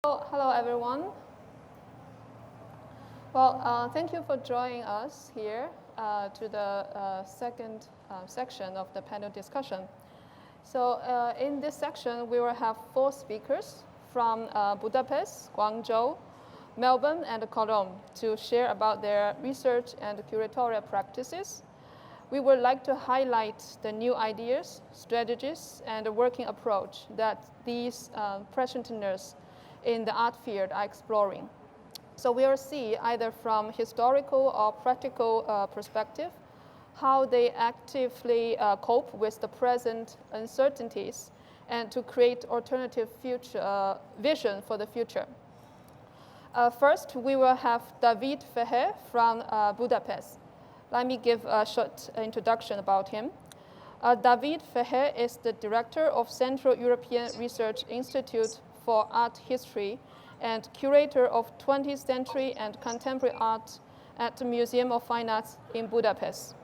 Hello everyone. Well, thank you for joining us here to the second section of the panel discussion. So in this section, we will have 4 speakers from Budapest, Guangzhou, Melbourne, and Cologne to share about their research and curatorial practices. We would like to highlight the new ideas, strategies, and the working approach that these practitioners in the art field are exploring. So we will see either from historical or practical perspective how they actively cope with the present uncertainties and to create alternative future vision for the future. First, we will have David Fahey from Budapest. Let me give a short introduction about him. David Fahey is the director of Central European Research Institute for Art History and curator of 20th century and contemporary art at the Museum of Fine Arts in Budapest.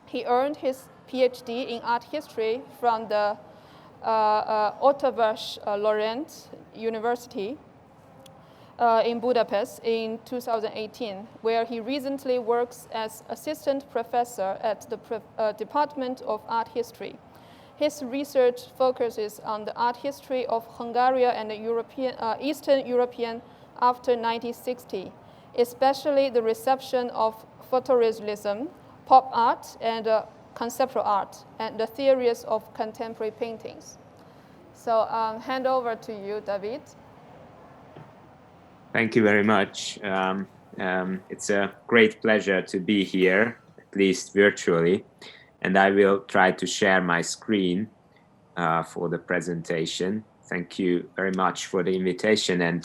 He earned his PhD in art history from the Otavas Lorent University in Budapest in 2018, where he recently works as assistant professor at the Department of Art History. His research focuses on the art history of Hungary and the Eastern European after 1960, especially the reception of photorealism, pop art, and conceptual art, and the theories of contemporary paintings. So hand over to you, David. Thank you very much. It's a great pleasure to be here, at least virtually. And I will try to share my screen for the presentation. Thank you very much for the invitation. And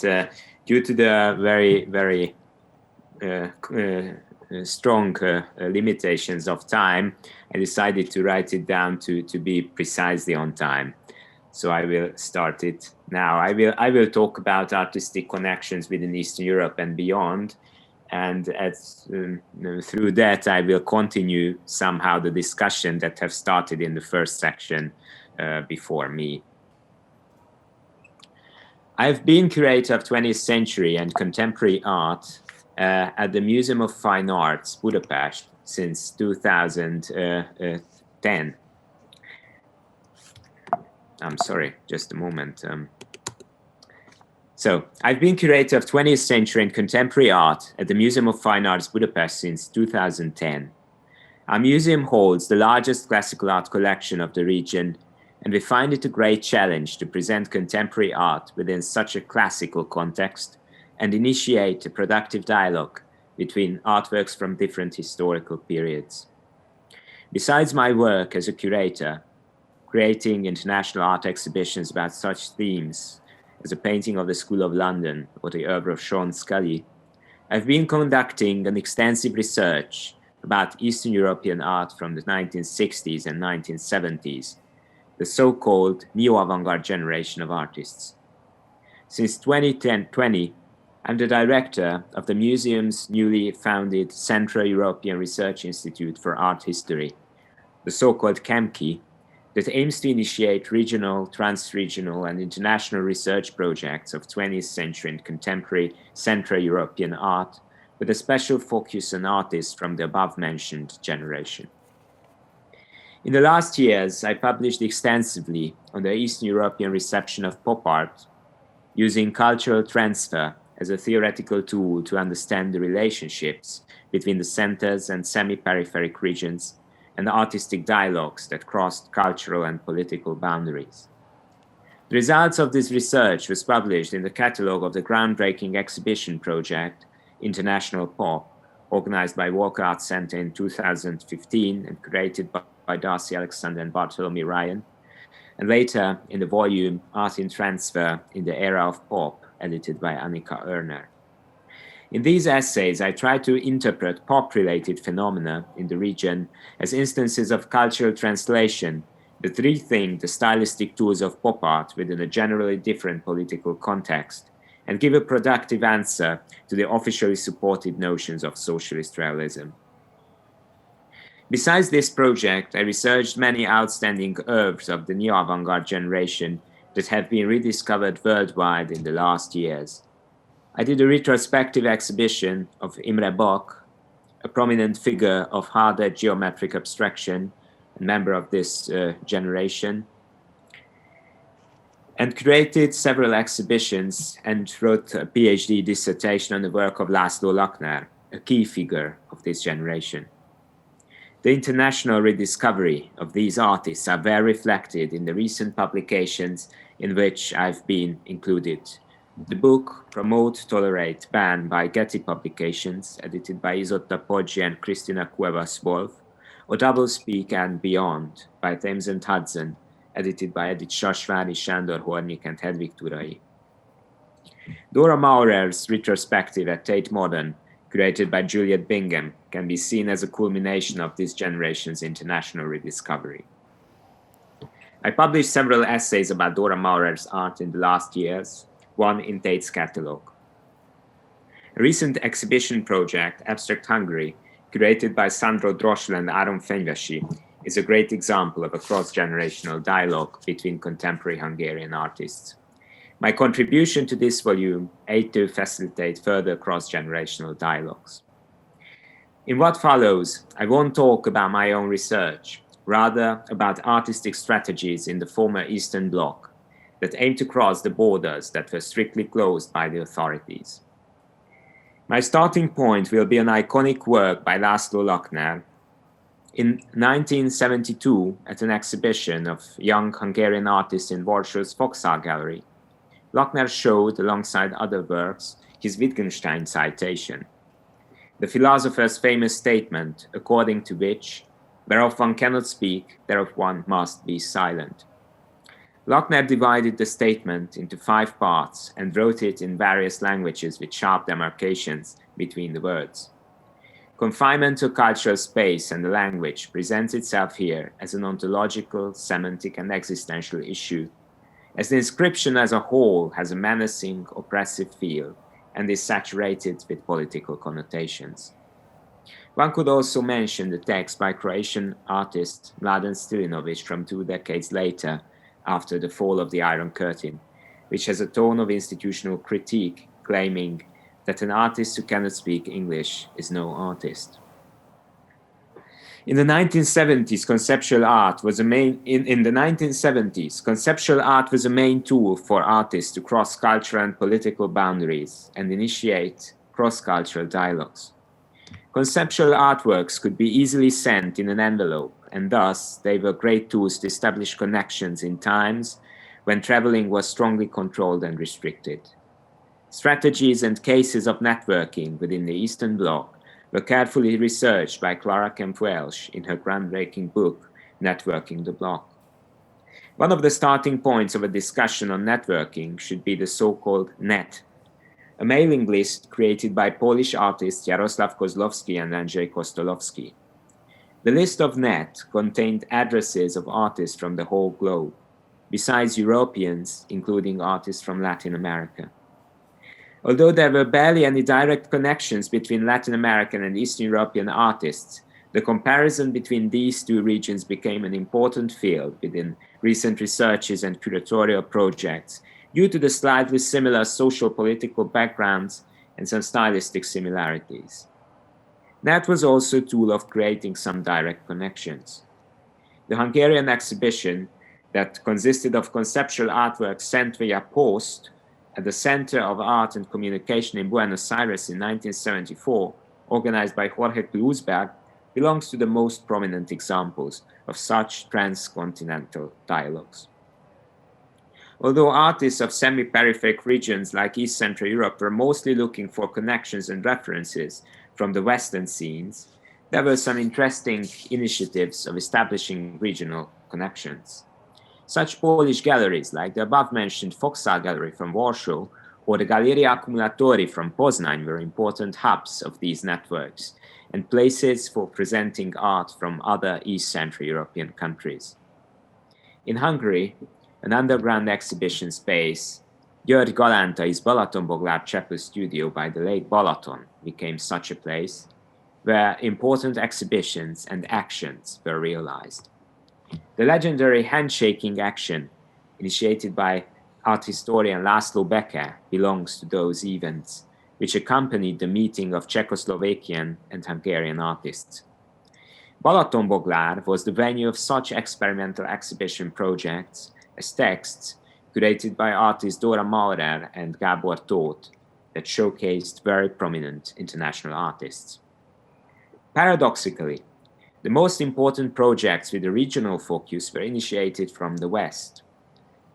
due to the very strong limitations of time, I decided to write it down to be precisely on time. So I will start it now. I will talk about artistic connections within Eastern Europe and beyond. And through that, I will continue somehow the discussion that have started in the first section before me. I've been curator of 20th century and contemporary art at the Museum of Fine Arts, Budapest, since 2010. I'm sorry, just a moment. So, I've been curator of 20th century and contemporary art at the Museum of Fine Arts Budapest since 2010. Our museum holds the largest classical art collection of the region, and we find it a great challenge to present contemporary art within such a classical context and initiate a productive dialogue between artworks from different historical periods. Besides my work as a curator, creating international art exhibitions about such themes as a painting of the School of London or the oeuvre of Sean Scully, I've been conducting an extensive research about Eastern European art from the 1960s and 1970s, the so-called neo-avant-garde generation of artists. Since 2020, I'm the director of the museum's newly founded Central European Research Institute for Art History, the so-called CEMKI, that aims to initiate regional, trans-regional, and international research projects of 20th century and contemporary Central European art, with a special focus on artists from the above-mentioned generation. In the last years, I published extensively on the Eastern European reception of pop art, using cultural transfer as a theoretical tool to understand the relationships between the centers and semi-peripheric regions and the artistic dialogues that crossed cultural and political boundaries. The results of this research was published in the catalogue of the groundbreaking exhibition project, International Pop, organized by Walker Art Center in 2015 and created by Darcy Alexander and Bartholomew Ryan, and later in the volume Art in Transfer in the Era of Pop, edited by Annika Oerner. In these essays, I try to interpret pop-related phenomena in the region as instances of cultural translation that rethink the stylistic tools of pop art within a generally different political context and give a productive answer to the officially supported notions of socialist realism. Besides this project, I researched many outstanding oeuvres of the neo-avant-garde generation that have been rediscovered worldwide in the last years. I did a retrospective exhibition of Imre Bock, a prominent figure of hard-edge geometric abstraction, a member of this generation, and created several exhibitions and wrote a PhD dissertation on the work of László Lakner, a key figure of this generation. The international rediscovery of these artists are well reflected in the recent publications in which I've been included. The book Promote, Tolerate, Ban by Getty Publications, edited by Isotta Poggi and Kristina Cuevas-Wolf, or Doublespeak and Beyond by Thames and Hudson, edited by Edith Sasvári, Sándor Hornyik, and Hedvig Turai. Dora Maurer's retrospective at Tate Modern, created by Juliet Bingham, can be seen as a culmination of this generation's international rediscovery. I published several essays about Dora Maurer's art in the last years, one in Tate's catalogue. A recent exhibition project, Abstract Hungary, curated by Sandro Drosl and Áron Fenyvesi, is a great example of a cross-generational dialogue between contemporary Hungarian artists. My contribution to this volume aimed to facilitate further cross-generational dialogues. In what follows, I won't talk about my own research, rather about artistic strategies in the former Eastern Bloc that aim to cross the borders that were strictly closed by the authorities. My starting point will be an iconic work by László Lakner. In 1972, at an exhibition of young Hungarian artists in Warsaw's Vauxhall Gallery, Lakner showed, alongside other works, his Wittgenstein citation, the philosopher's famous statement according to which, whereof one cannot speak, thereof one must be silent. Lakner divided the statement into 5 parts and wrote it in various languages with sharp demarcations between the words. Confinement to cultural space and the language presents itself here as an ontological, semantic, and existential issue, as the inscription as a whole has a menacing, oppressive feel and is saturated with political connotations. One could also mention the text by Croatian artist Mladen Stilinovic from 2 decades later, after the fall of the Iron Curtain, which has a tone of institutional critique, claiming that an artist who cannot speak English is no artist. In the 1970s, conceptual art was a main tool for artists to cross cultural and political boundaries and initiate cross-cultural dialogues. Conceptual artworks could be easily sent in an envelope, and thus they were great tools to establish connections in times when traveling was strongly controlled and restricted. Strategies and cases of networking within the Eastern Bloc were carefully researched by Clara Kemp-Welsh in her groundbreaking book, Networking the Bloc. One of the starting points of a discussion on networking should be the so-called net, a mailing list created by Polish artists Jarosław Kozłowski and Andrzej Kostolowski. The list of net contained addresses of artists from the whole globe, besides Europeans, including artists from Latin America. Although there were barely any direct connections between Latin American and Eastern European artists, the comparison between these 2 regions became an important field within recent researches and curatorial projects due to the slightly similar social-political backgrounds and some stylistic similarities. That was also a tool of creating some direct connections. The Hungarian exhibition, that consisted of conceptual artworks sent via post, at the Center of Art and Communication in Buenos Aires in 1974, organized by Jorge Kluisberg, belongs to the most prominent examples of such transcontinental dialogues. Although artists of semi-peripheric regions like East Central Europe were mostly looking for connections and references from the Western scenes, there were some interesting initiatives of establishing regional connections. Such Polish galleries like the above-mentioned Vauxhall Gallery from Warsaw or the Galeria Accumulatori from Poznań were important hubs of these networks and places for presenting art from other East Central European countries. In Hungary, an underground exhibition space, György Galantai's Balatonboglár Chapel studio by the Lake Balaton became such a place where important exhibitions and actions were realized. The legendary handshaking action initiated by art historian László Beke, belongs to those events, which accompanied the meeting of Czechoslovakian and Hungarian artists. Balatonboglár was the venue of such experimental exhibition projects as texts curated by artists Dóra Maurer and Gábor Tóth that showcased very prominent international artists. Paradoxically, the most important projects with a regional focus were initiated from the West.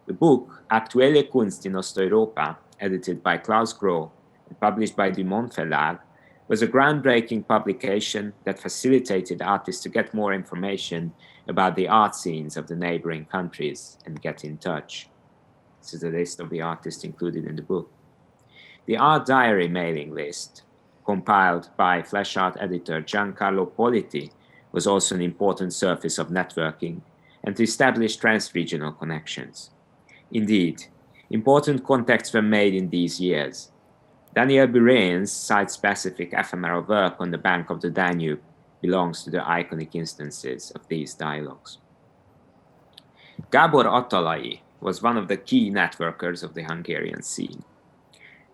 The book Aktuelle Kunst in Osteuropa, edited by Klaus Groh and published by Dumont Verlag, was a groundbreaking publication that facilitated artists to get more information about the art scenes of the neighboring countries and get in touch. This is a list of the artists included in the book. The Art Diary mailing list, compiled by Flash Art editor Giancarlo Politi, was also an important surface of networking and to establish trans-regional connections. Indeed, important contacts were made in these years. Daniel Buren's site-specific ephemeral work on the bank of the Danube belongs to the iconic instances of these dialogues. Gábor Attalai was one of the key networkers of the Hungarian scene.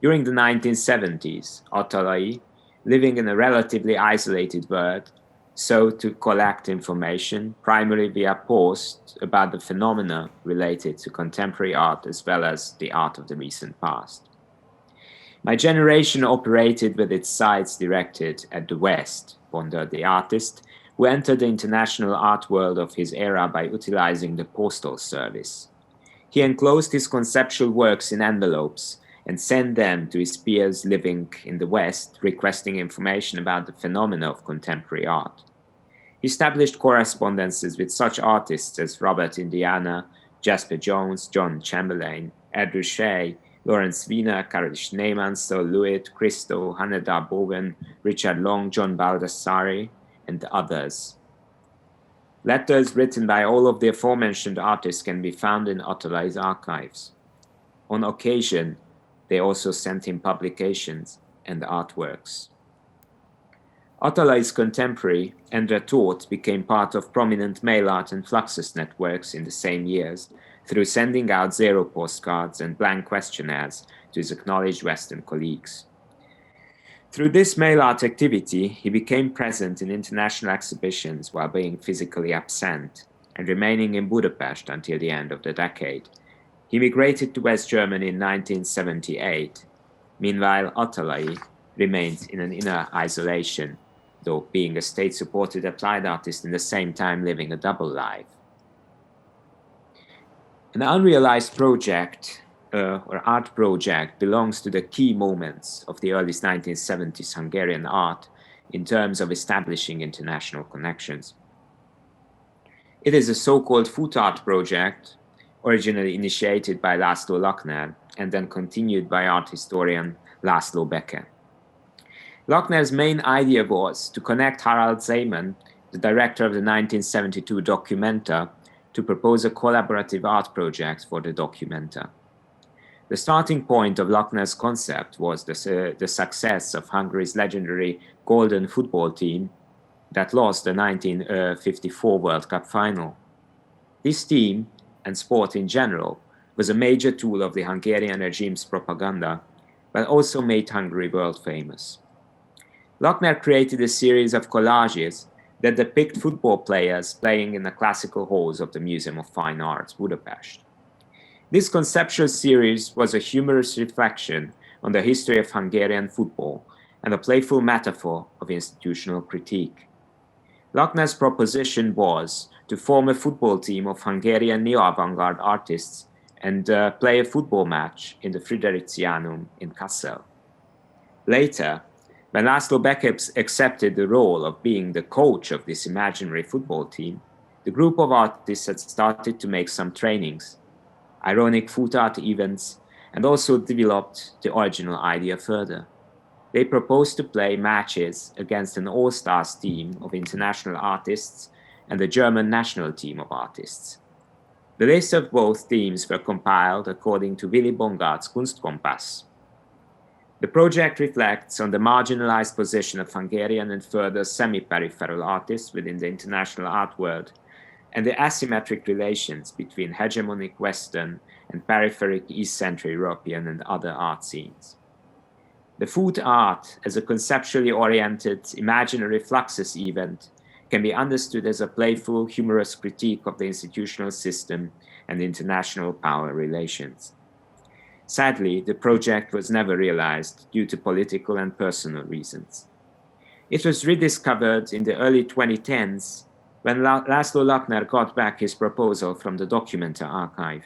During the 1970s, Attalai, living in a relatively isolated world, sought to collect information primarily via posts about the phenomena related to contemporary art as well as the art of the recent past. My generation operated with its sights directed at the West, pondered the artist, who entered the international art world of his era by utilizing the postal service. He enclosed his conceptual works in envelopes and sent them to his peers living in the West, requesting information about the phenomena of contemporary art. He established correspondences with such artists as Robert Indiana, Jasper Jones, John Chamberlain, Ed Ruscha, Lawrence Wiener, Karol Schneemann, Sol Lewitt, Christo, Haneda Bowen, Richard Long, John Baldassari, and others. Letters written by all of the aforementioned artists can be found in Attalai's archives. On occasion, they also sent him publications and artworks. Attalai's contemporary, Endre Tóth, became part of prominent mail art and Fluxus networks in the same years through sending out zero postcards and blank questionnaires to his acknowledged Western colleagues. Through this mail art activity, he became present in international exhibitions while being physically absent and remaining in Budapest until the end of the decade. He migrated to West Germany in 1978. Meanwhile, Attalai remained in an inner isolation, though being a state-supported applied artist in the same time living a double life. An unrealized project or art project belongs to the key moments of the early 1970s Hungarian art in terms of establishing international connections. It is a so-called foot art project, originally initiated by László Lakner and then continued by art historian László Beke. Lakner's main idea was to connect Harald Zeman, the director of the 1972 Documenta, to propose a collaborative art project for the Documenta. The starting point of Lakner's concept was the success of Hungary's legendary Golden football team that lost the 1954 World Cup final. This team, and sport in general, was a major tool of the Hungarian regime's propaganda, but also made Hungary world famous. Lakner created a series of collages that depict football players playing in the classical halls of the Museum of Fine Arts, Budapest. This conceptual series was a humorous reflection on the history of Hungarian football and a playful metaphor of institutional critique. Lakner's proposition was to form a football team of Hungarian neo-avant-garde artists and play a football match in the Fridericianum in Kassel. Later, when László Beke accepted the role of being the coach of this imaginary football team, the group of artists had started to make some trainings, ironic foot art events, and also developed the original idea further. They proposed to play matches against an all-stars team of international artists and the German national team of artists. The list of both teams were compiled according to Willy Bongart's Kunstkompass. The project reflects on the marginalized position of Hungarian and further semi-peripheral artists within the international art world, and the asymmetric relations between hegemonic Western and peripheric East Central European and other art scenes. The food art as a conceptually oriented imaginary fluxus event can be understood as a playful, humorous critique of the institutional system and international power relations. Sadly, the project was never realized due to political and personal reasons. It was rediscovered in the early 2010s when Laszlo Lackner got back his proposal from the Documenta archive.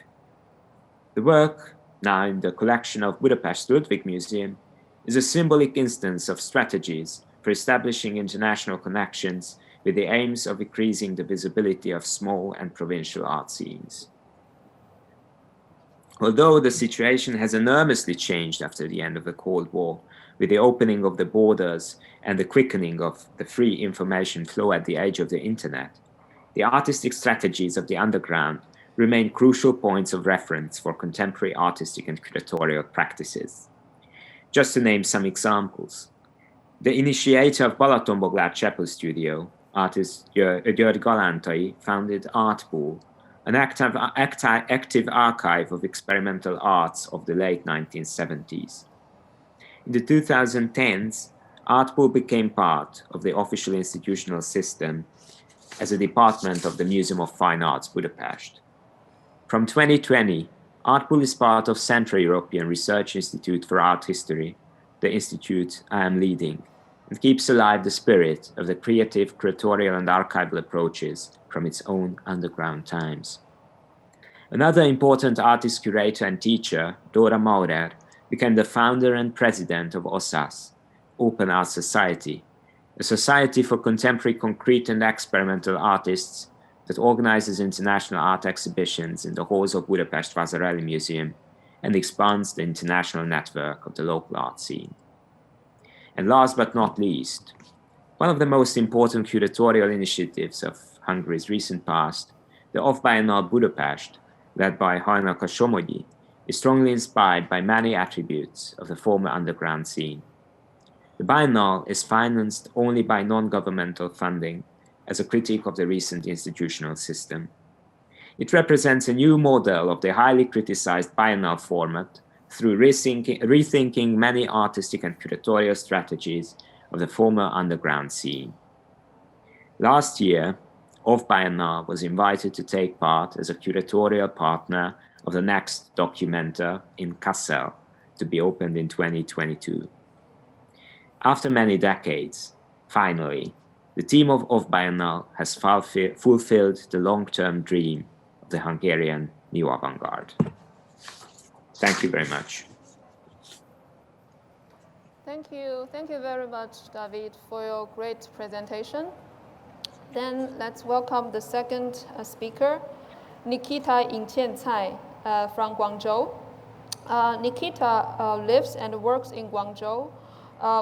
The work, now in the collection of Budapest Ludwig Museum, is a symbolic instance of strategies for establishing international connections with the aims of increasing the visibility of small and provincial art scenes. Although the situation has enormously changed after the end of the Cold War, with the opening of the borders and the quickening of the free information flow at the age of the internet, the artistic strategies of the underground remain crucial points of reference for contemporary artistic and curatorial practices. Just to name some examples, the initiator of Balatonboglár Chapel Studio, artist György Galántai, founded Artpool, an active archive of experimental arts of the late 1970s. In the 2010s, Artpool became part of the official institutional system as a department of the Museum of Fine Arts Budapest. From 2020, Artpool is part of Central European Research Institute for Art History, the institute I am leading, and keeps alive the spirit of the creative, curatorial, and archival approaches from its own underground times. Another important artist curator and teacher, Dora Maurer, became the founder and president of OSAS, Open Art Society, a society for contemporary concrete and experimental artists that organizes international art exhibitions in the halls of Budapest Vasarely Museum and expands the international network of the local art scene. And last but not least, one of the most important curatorial initiatives of Hungary's recent past, the Off-Biennale Budapest, led by Hajnalka Somogyi, is strongly inspired by many attributes of the former underground scene. The Biennale is financed only by non-governmental funding as a critique of the recent institutional system. It represents a new model of the highly criticized Biennale format through rethinking many artistic and curatorial strategies of the former underground scene. Last year, Off-Biennale was invited to take part as a curatorial partner of the next Documenta in Kassel, to be opened in 2022. After many decades, finally, the team of Off-Biennale has fulfilled the long-term dream of the Hungarian new avant-garde. Thank you very much. Thank you very much, David, for your great presentation. Then let's welcome the second speaker, Nikita Intian-Tsai from Guangzhou. Nikita lives and works in Guangzhou,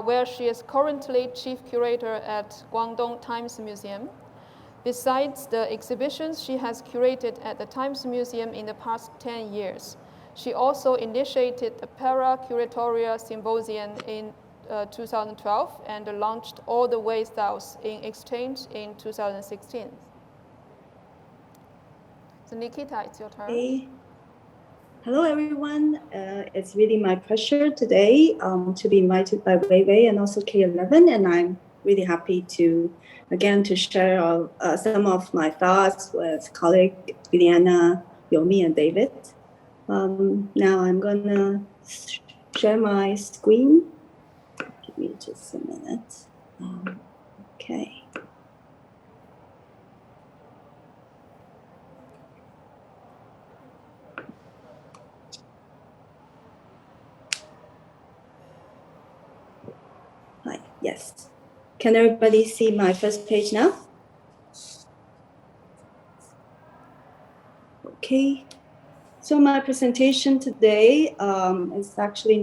where she is currently chief curator at Guangdong Times Museum. Besides the exhibitions she has curated at the Times Museum in the past 10 years, she also initiated the Para-Curatorial Symposium in 2012 and launched All the Way Styles in Exchange in 2016. So Nikita, it's your turn. Hey. Hello, everyone. It's really my pleasure today to be invited by Weiwei and also K11, and I'm really happy to share some of my thoughts with colleague Liliana, Yomi, and David. Now I'm gonna share my screen. Give me just a minute. Okay. Hi, yes. Can everybody see my first page now? Okay. So my presentation today is actually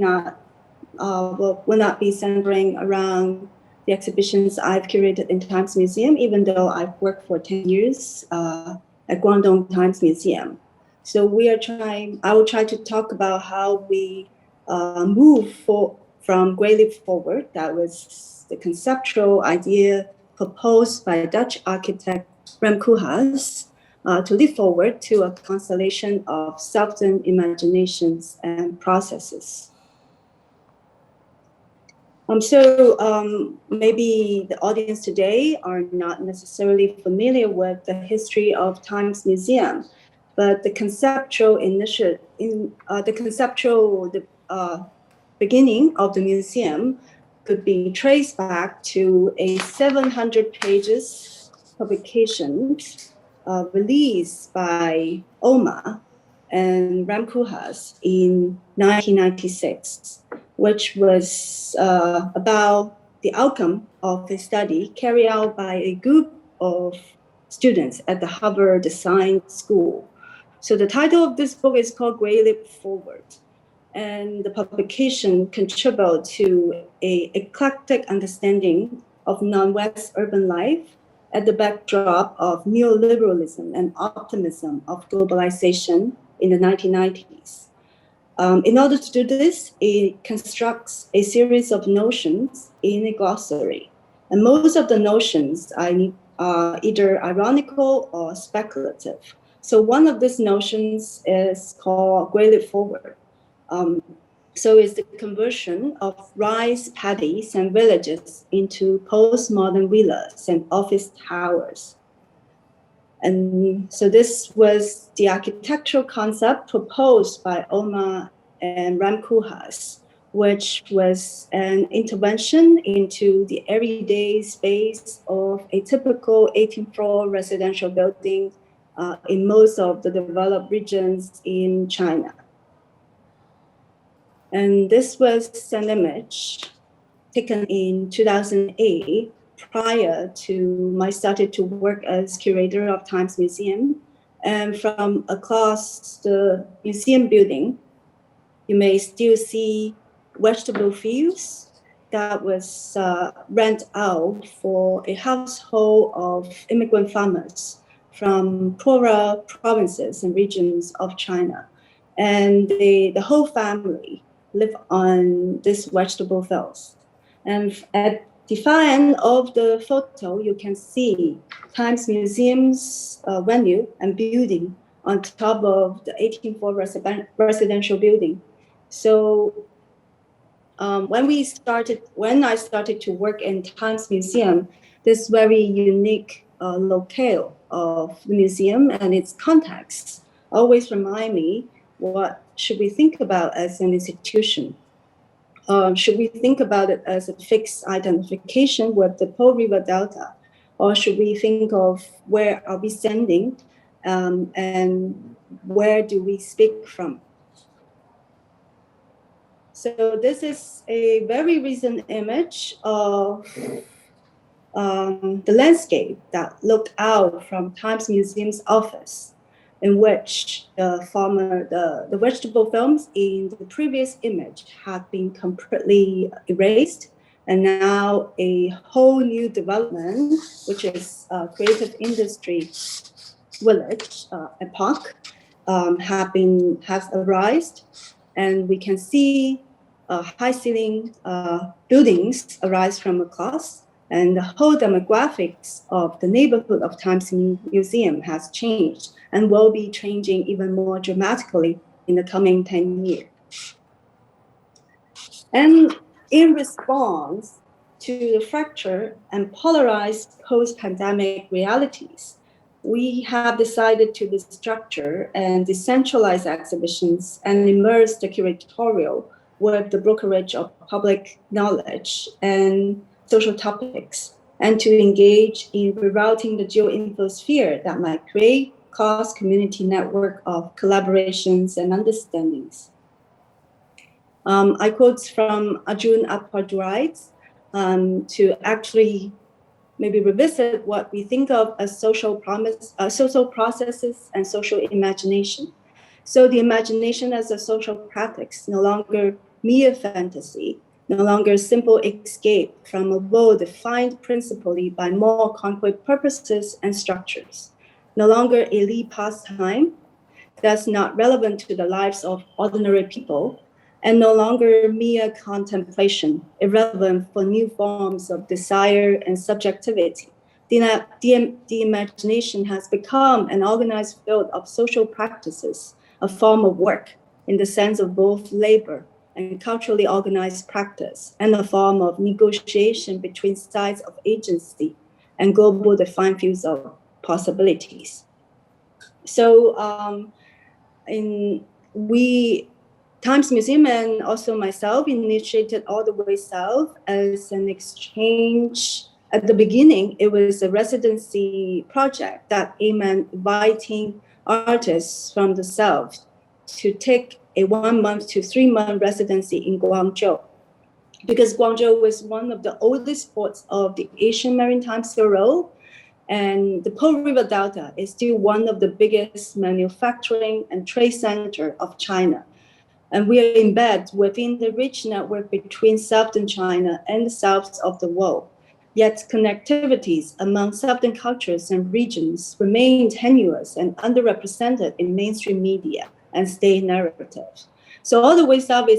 will not be centering around the exhibitions I've curated in Times Museum, even though I've worked for 10 years at Guangdong Times Museum. So I will try to talk about how we move from Great Leap Forward. That was the conceptual idea proposed by Dutch architect Rem Koolhaas to leap forward to a constellation of self-done imaginations and processes. Maybe the audience today are not necessarily familiar with the history of Times Museum, but the conceptual beginning of the museum could be traced back to a 700 pages publication released by OMA and Ramkuhas in 1996, which was about the outcome of a study carried out by a group of students at the Harvard Design School. So the title of this book is called Great Leap Forward, and the publication contributed to an eclectic understanding of non-West urban life at the backdrop of neoliberalism and optimism of globalization in the 1990s. In order to do this, it constructs a series of notions in a glossary. And most of the notions are either ironical or speculative. So one of these notions is called Great Leap Forward. So it's the conversion of rice paddies and villages into postmodern villas and office towers. And so this was the architectural concept proposed by Oma and Ramkuhas, which was an intervention into the everyday space of a typical 18-floor residential building in most of the developed regions in China. And this was an image taken in 2008 prior to my started to work as curator of Times Museum. And from across the museum building, you may still see vegetable fields that was rent out for a household of immigrant farmers from poorer provinces and regions of China. And the whole family live on this vegetable fields. And at the far end of the photo, you can see Times Museum's venue and building on top of the 18-floor residential building. So when I started to work in Times Museum, this very unique locale of the museum and its context always remind me, what should we think about as an institution? Should we think about it as a fixed identification with the Po River Delta? Or should we think of where are we standing and where do we speak from? So this is a very recent image of the landscape that looked out from Times Museum's office, in which the vegetable films in the previous image had been completely erased. And now a whole new development, which is creative industry village, a park, has arisen. And we can see high ceiling buildings arise from across, and the whole demographics of the neighborhood of Times Museum has changed and will be changing even more dramatically in the coming 10 years. And in response to the fractured and polarized post-pandemic realities, we have decided to restructure and decentralize exhibitions and immerse the curatorial with the brokerage of public knowledge and social topics, and to engage in rerouting the geo-infosphere that might create cross-community network of collaborations and understandings. I quote from Arjun Appadurai's to actually maybe revisit what we think of as social processes and social imagination. So the imagination as a social practice, no longer mere fantasy, no longer simple escape from a world defined principally by more concrete purposes and structures, no longer elite pastime that's not relevant to the lives of ordinary people, and no longer mere contemplation, irrelevant for new forms of desire and subjectivity the imagination has become an organized field of social practices, a form of work in the sense of both labor and culturally organized practice, and a form of negotiation between sides of agency and global defined fields of possibilities. So Times Museum and also myself initiated All the Way South as an exchange. At the beginning, it was a residency project that aimed at inviting artists from the South to take a 1 month to 3 month residency in Guangzhou, because Guangzhou was one of the oldest ports of the Asian Maritime Silk Road, and the Pearl River Delta is still one of the biggest manufacturing and trade center of China. And we are embedded within the rich network between Southern China and the south of the world. Yet connectivities among Southern cultures and regions remain tenuous and underrepresented in mainstream media and state narratives. So All the Way South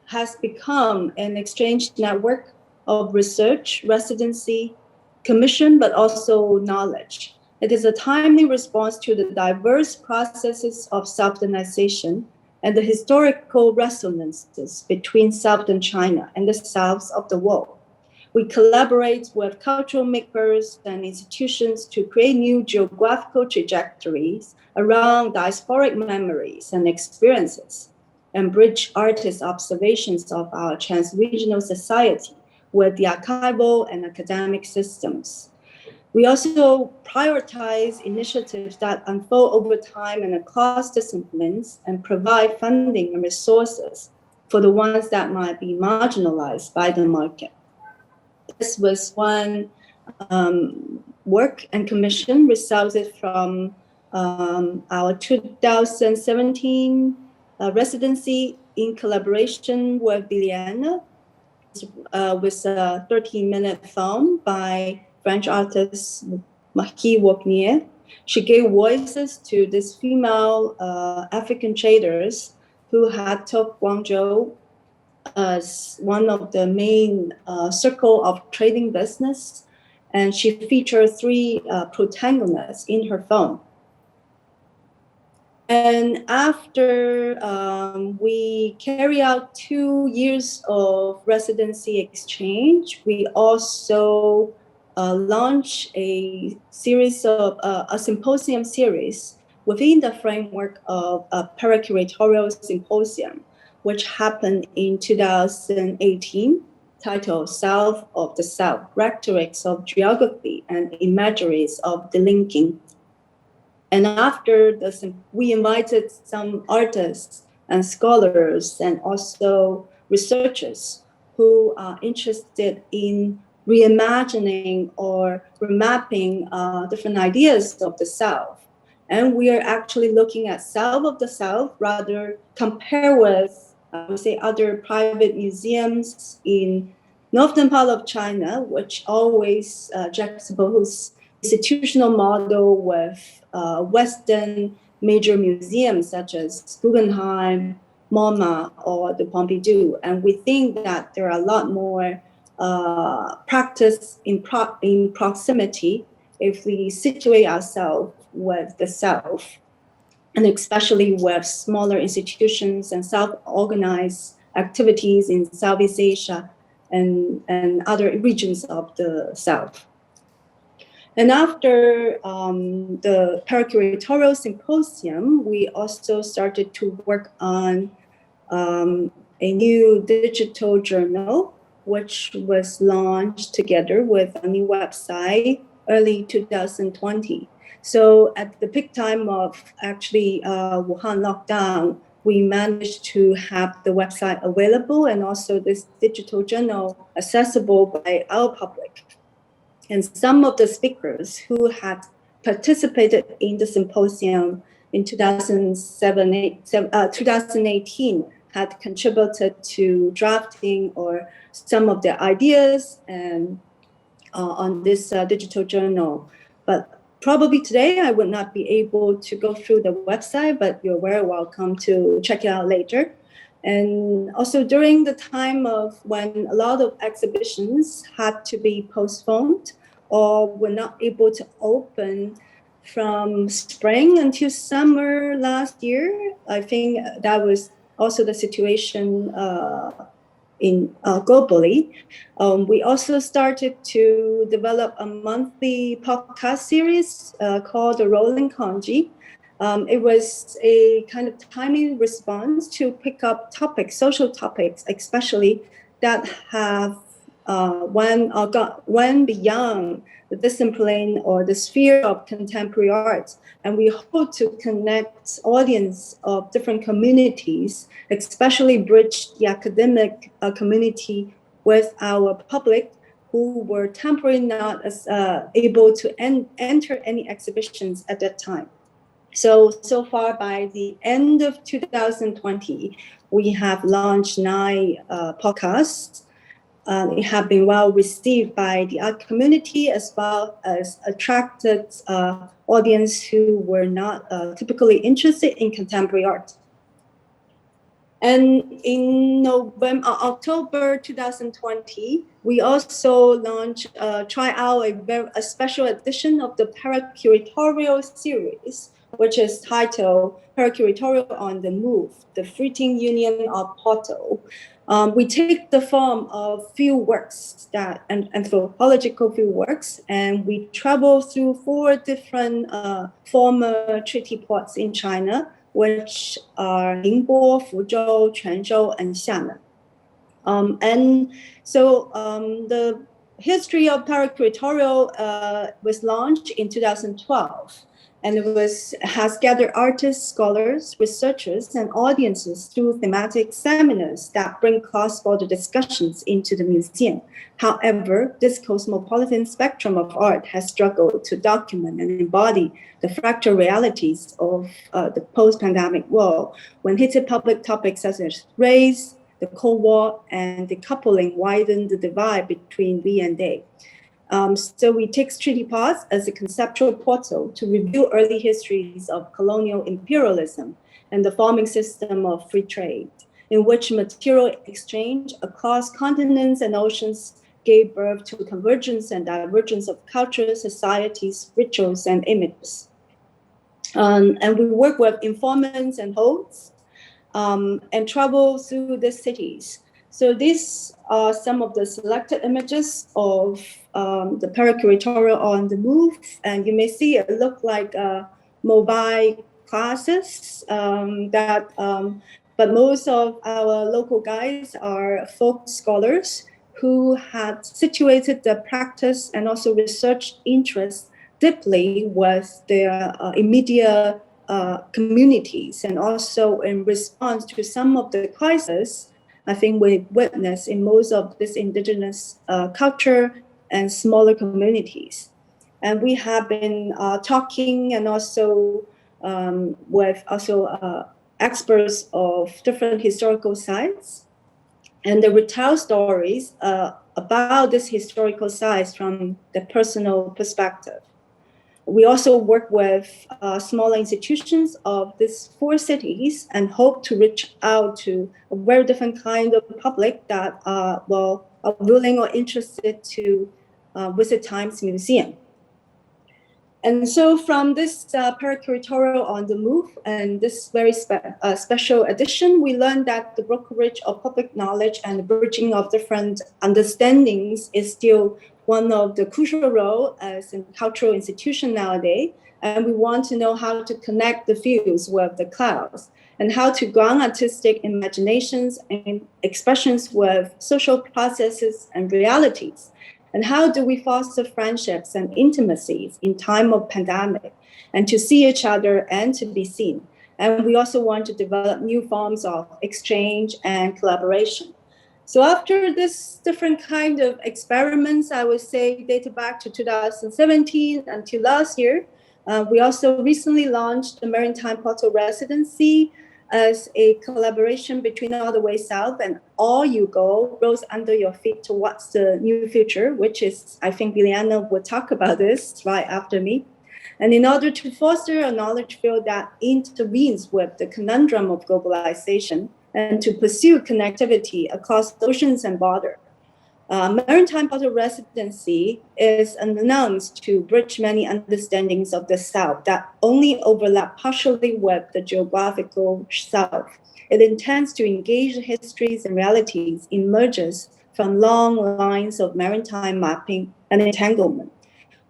has become an exchange network of research, residency, commission, but also knowledge. It is a timely response to the diverse processes of Southernization and the historical resonances between Southern China and the south of the world. We collaborate with cultural makers and institutions to create new geographical trajectories around diasporic memories and experiences, and bridge artists' observations of our trans-regional society with the archival and academic systems. We also prioritize initiatives that unfold over time and across disciplines and provide funding and resources for the ones that might be marginalized by the market. This was one work and commission resulted from our 2017 residency in collaboration with Biliana, with a 13-minute film by French artist Marie Wagnier. She gave voices to these female African traders who had took Guangzhou as one of the main circle of trading business, and she featured 3 protagonists in her film. And after we carry out 2 years of residency exchange, we also launched a series of a symposium series within the framework of a para-curatorial symposium, which happened in 2018, titled South of the South, Rhetorics of Geography and Imageries of the Linking. And after we invited some artists and scholars and also researchers who are interested in reimagining or remapping different ideas of the South. And we are actually looking at South of the South, rather compare with, I would say, other private museums in northern part of China, which always juxtapose institutional model with Western major museums such as Guggenheim, MoMA, or the Pompidou. And we think that there are a lot more practice in proximity if we situate ourselves with the South, and especially with smaller institutions and self-organized activities in Southeast Asia and other regions of the South. And after the para-curatorial symposium, we also started to work on a new digital journal, which was launched together with a new website early 2020. So at the peak time of actually Wuhan lockdown, we managed to have the website available and also this digital journal accessible by our public. And some of the speakers who had participated in the symposium in 2018 had contributed to drafting or some of the ideas and on this digital journal. But probably today I would not be able to go through the website, but you're very welcome to check it out later. And also during the time of when a lot of exhibitions had to be postponed, or were not able to open from spring until summer last year. I think that was also the situation in globally. We also started to develop a monthly podcast series called The Rolling Kanji. It was a kind of timely response to pick up topics, social topics, especially that have went beyond the discipline or the sphere of contemporary art. And we hope to connect audience of different communities, especially bridge the academic community with our public who were temporarily not as able to enter any exhibitions at that time. So far by the end of 2020, we have launched 9 podcasts. It have been well received by the art community as well as attracted audience who were not typically interested in contemporary art. And in October 2020, we also try out a special edition of the Para-Curatorial series, which is titled Para-Curatorial on the Move, the Fleeting Union of Porto. We take the form of field works, and anthropological field works, and we travel through 4 different former treaty ports in China, which are Ningbo, Fuzhou, Quanzhou, and Xiamen. And so the history of Para-Curatorial was launched in 2012. And it has gathered artists, scholars, researchers, and audiences through thematic seminars that bring cross-border discussions into the museum. However, this cosmopolitan spectrum of art has struggled to document and embody the fractal realities of the post-pandemic world, when heated public topics such as race, the Cold War, and decoupling widen the divide between we and they. So we take treaty ports as a conceptual portal to review early histories of colonial imperialism and the forming system of free trade, in which material exchange across continents and oceans gave birth to convergence and divergence of cultures, societies, rituals, and images. And we work with informants and hosts and travel through the cities. So these are some of the selected images of the Para-Curatorial on the Move, and you may see it look like mobile classes but most of our local guides are folk scholars who had situated their practice and also research interests deeply with their immediate communities, and also in response to some of the crises I think we witness in most of this indigenous culture and smaller communities. And we have been talking and also with experts of different historical sites, and they retell stories about this historical sites from the personal perspective. We also work with smaller institutions of these 4 cities and hope to reach out to a very different kind of public that are willing or interested to visit Times Museum. And so from this Para-Curatorial on the Move and this very special edition, we learned that the brokerage of public knowledge and the bridging of different understandings is still one of the crucial roles as a cultural institution nowadays. And we want to know how to connect the fields with the clouds and how to ground artistic imaginations and expressions with social processes and realities. And how do we foster friendships and intimacies in time of pandemic, and to see each other and to be seen. And we also want to develop new forms of exchange and collaboration. So after this different kind of experiments, I would say dated back to 2017 until last year, we also recently launched the Maritime Porto Residency as a collaboration between All the Way South and All You Go Rolls Under Your Feet Towards the New Future, which is, I think Liliana will talk about this right after me. And in order to foster a knowledge field that intervenes with the conundrum of globalization and to pursue connectivity across oceans and borders. Maritime Photo Residency is announced to bridge many understandings of the South that only overlap partially with the geographical South. It intends to engage histories and realities emerges from long lines of maritime mapping and entanglement.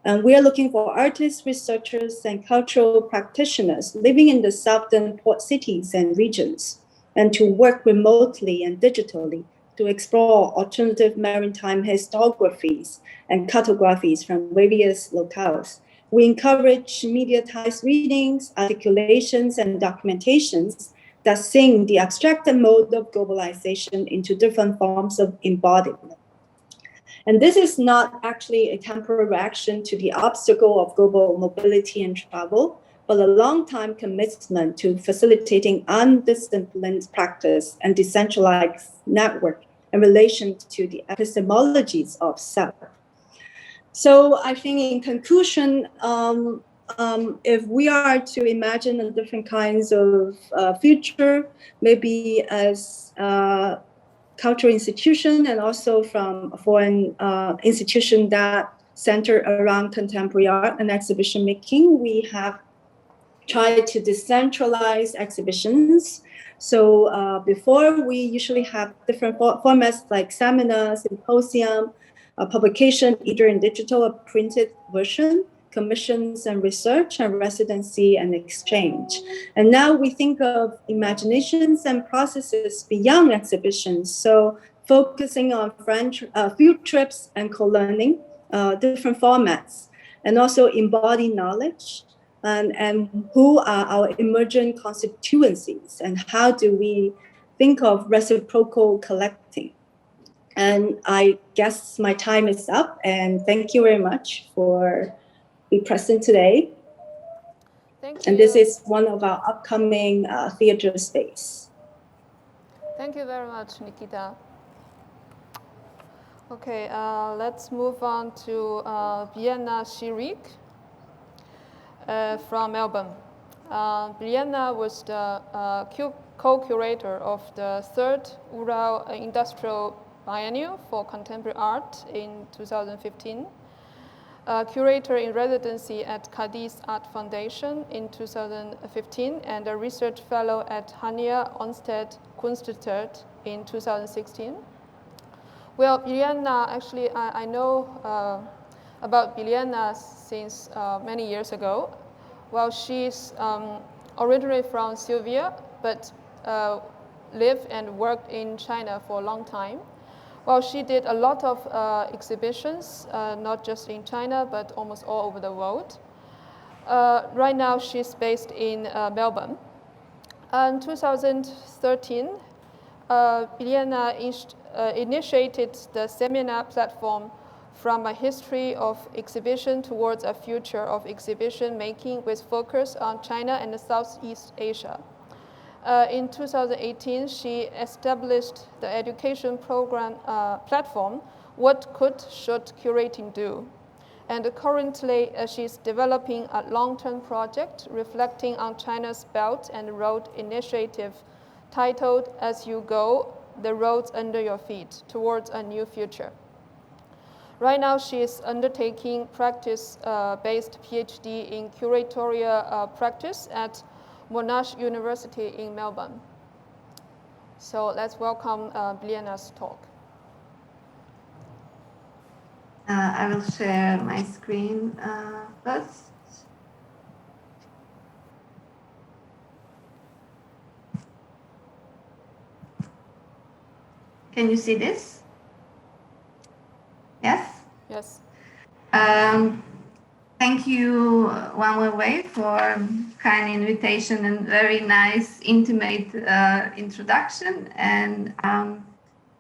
And we are looking for artists, researchers, and cultural practitioners living in the southern port cities and regions, and to work remotely and digitally to explore alternative maritime historiographies and cartographies from various locales. We encourage mediatized readings, articulations, and documentations that sing the abstracted mode of globalization into different forms of embodiment. And this is not actually a temporary reaction to the obstacle of global mobility and travel, but a long-time commitment to facilitating undisciplined practice and decentralized network in relation to the epistemologies of self. So I think in conclusion, if we are to imagine the different kinds of future, maybe as cultural institution and also from a foreign institution that center around contemporary art and exhibition making, we have tried to decentralize exhibitions. So before, we usually have different formats like seminars, symposium, publication, either in digital or printed version, commissions and research, and residency and exchange. And now we think of imaginations and processes beyond exhibitions. So focusing on field trips and co-learning, different formats, and also embodied knowledge, and who are our emergent constituencies, and how do we think of reciprocal collecting. And I guess my time is up, and thank you very much for being present today. Thank you. And this is one of our upcoming theater space. Thank you very much, Nikita. Okay, let's move on to Biljana Širik from Melbourne. Biljana was the co-curator of the third Ural Industrial Biennial for Contemporary Art in 2015, curator in residency at Cadiz Art Foundation in 2015, and a research fellow at Hania Onsted Kunstinstitut in 2016. Well, Biljana, actually, I know about Biljana since many years ago. Well, she's originally from Serbia, but lived and worked in China for a long time. Well, she did a lot of exhibitions, not just in China, but almost all over the world. Right now, she's based in Melbourne. In 2013, Biljana initiated the seminar platform From a History of Exhibition Towards a Future of Exhibition Making with focus on China and Southeast Asia. In 2018, she established the education program platform, What Could, Should Curating Do? And currently, she's developing a long-term project reflecting on China's Belt and Road Initiative titled As You Go, the Roads Under Your Feet, Towards a New Future. Right now, she is undertaking practice-based PhD in curatorial practice at Monash University in Melbourne. So let's welcome Biljana's talk. I will share my screen first. Can you see this? Yes? Yes. Thank you, One Way, for kind invitation and very nice, intimate introduction. And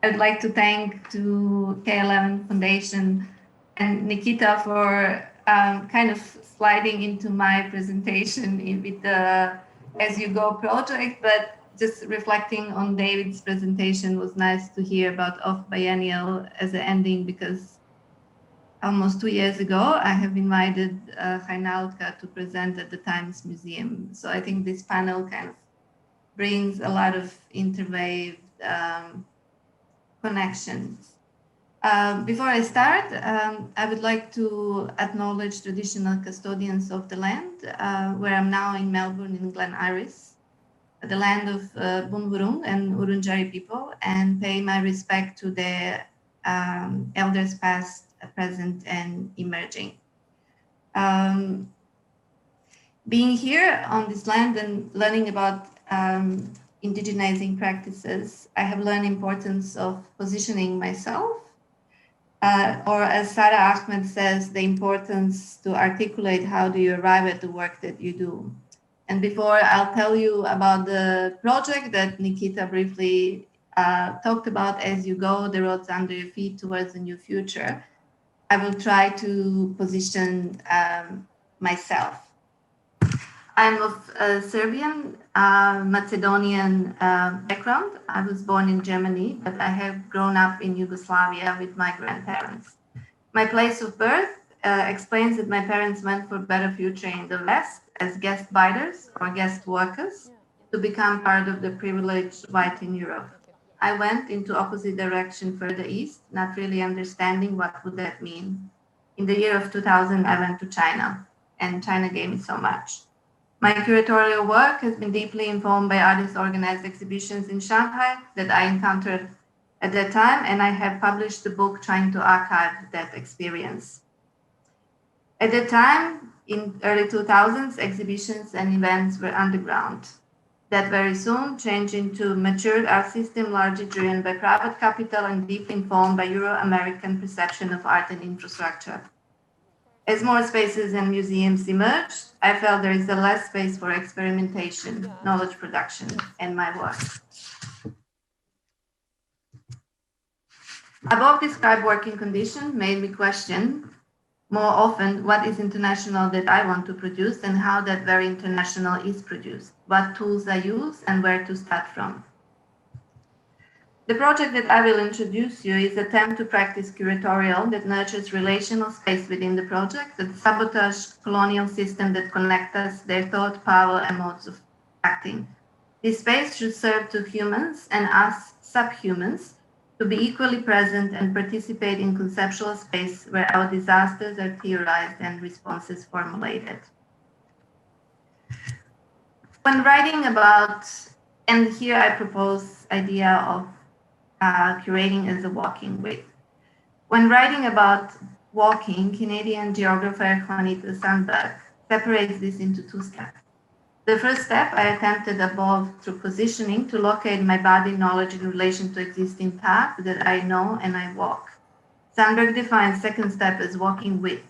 I'd like to thank to K11 Foundation and Nikita for kind of sliding into my presentation with the As You Go project, but just reflecting on David's presentation was nice to hear about Off Biennial as an ending, because almost 2 years ago, I have invited Heinalka to present at the Times Museum. So I think this panel kind of brings a lot of interwave connections. Before I start, I would like to acknowledge traditional custodians of the land, where I'm now in Melbourne in Glen Iris, the land of Bunburung and Urunjari people, and pay my respect to their elders past, present, and emerging. Being here on this land and learning about indigenizing practices, I have learned importance of positioning myself, or as Sarah Ahmed says, the importance to articulate how do you arrive at the work that you do. And before I'll tell you about the project that Nikita briefly talked about, As You Go, the roads under your feet towards a new future, I will try to position myself. I'm of Serbian, Macedonian background. I was born in Germany, but I have grown up in Yugoslavia with my grandparents. My place of birth explains that my parents went for a better future in the West as guest biders or guest workers to become part of the privileged white in Europe. I went into opposite direction further east, not really understanding what would that mean. In the year of 2000, I went to China, and China gave me so much. My curatorial work has been deeply informed by artist-organized exhibitions in Shanghai that I encountered at that time, and I have published a book trying to archive that experience. At that time, in early 2000s, exhibitions and events were underground. That very soon changed into a matured art system largely driven by private capital and deeply informed by Euro-American perception of art and infrastructure. As more spaces and museums emerged, I felt there is a less space for experimentation, knowledge production, and my work. Above described working condition made me question more often what is international that I want to produce and how that very international is produced, what tools I use and where to start from. The project that I will introduce you is an attempt to practice curatorial that nurtures relational space within the project, that sabotage colonial system that connect us, their thought, power, and modes of acting. This space should serve to humans and us subhumans to be equally present and participate in conceptual space where our disasters are theorized and responses formulated. When writing about, and here I propose idea of curating as a walking with. When writing about walking, Canadian geographer Juanita Sandberg separates this into two steps. The first step I attempted above through positioning to locate my body knowledge in relation to existing paths that I know and I walk. Sandberg defines second step as walking with.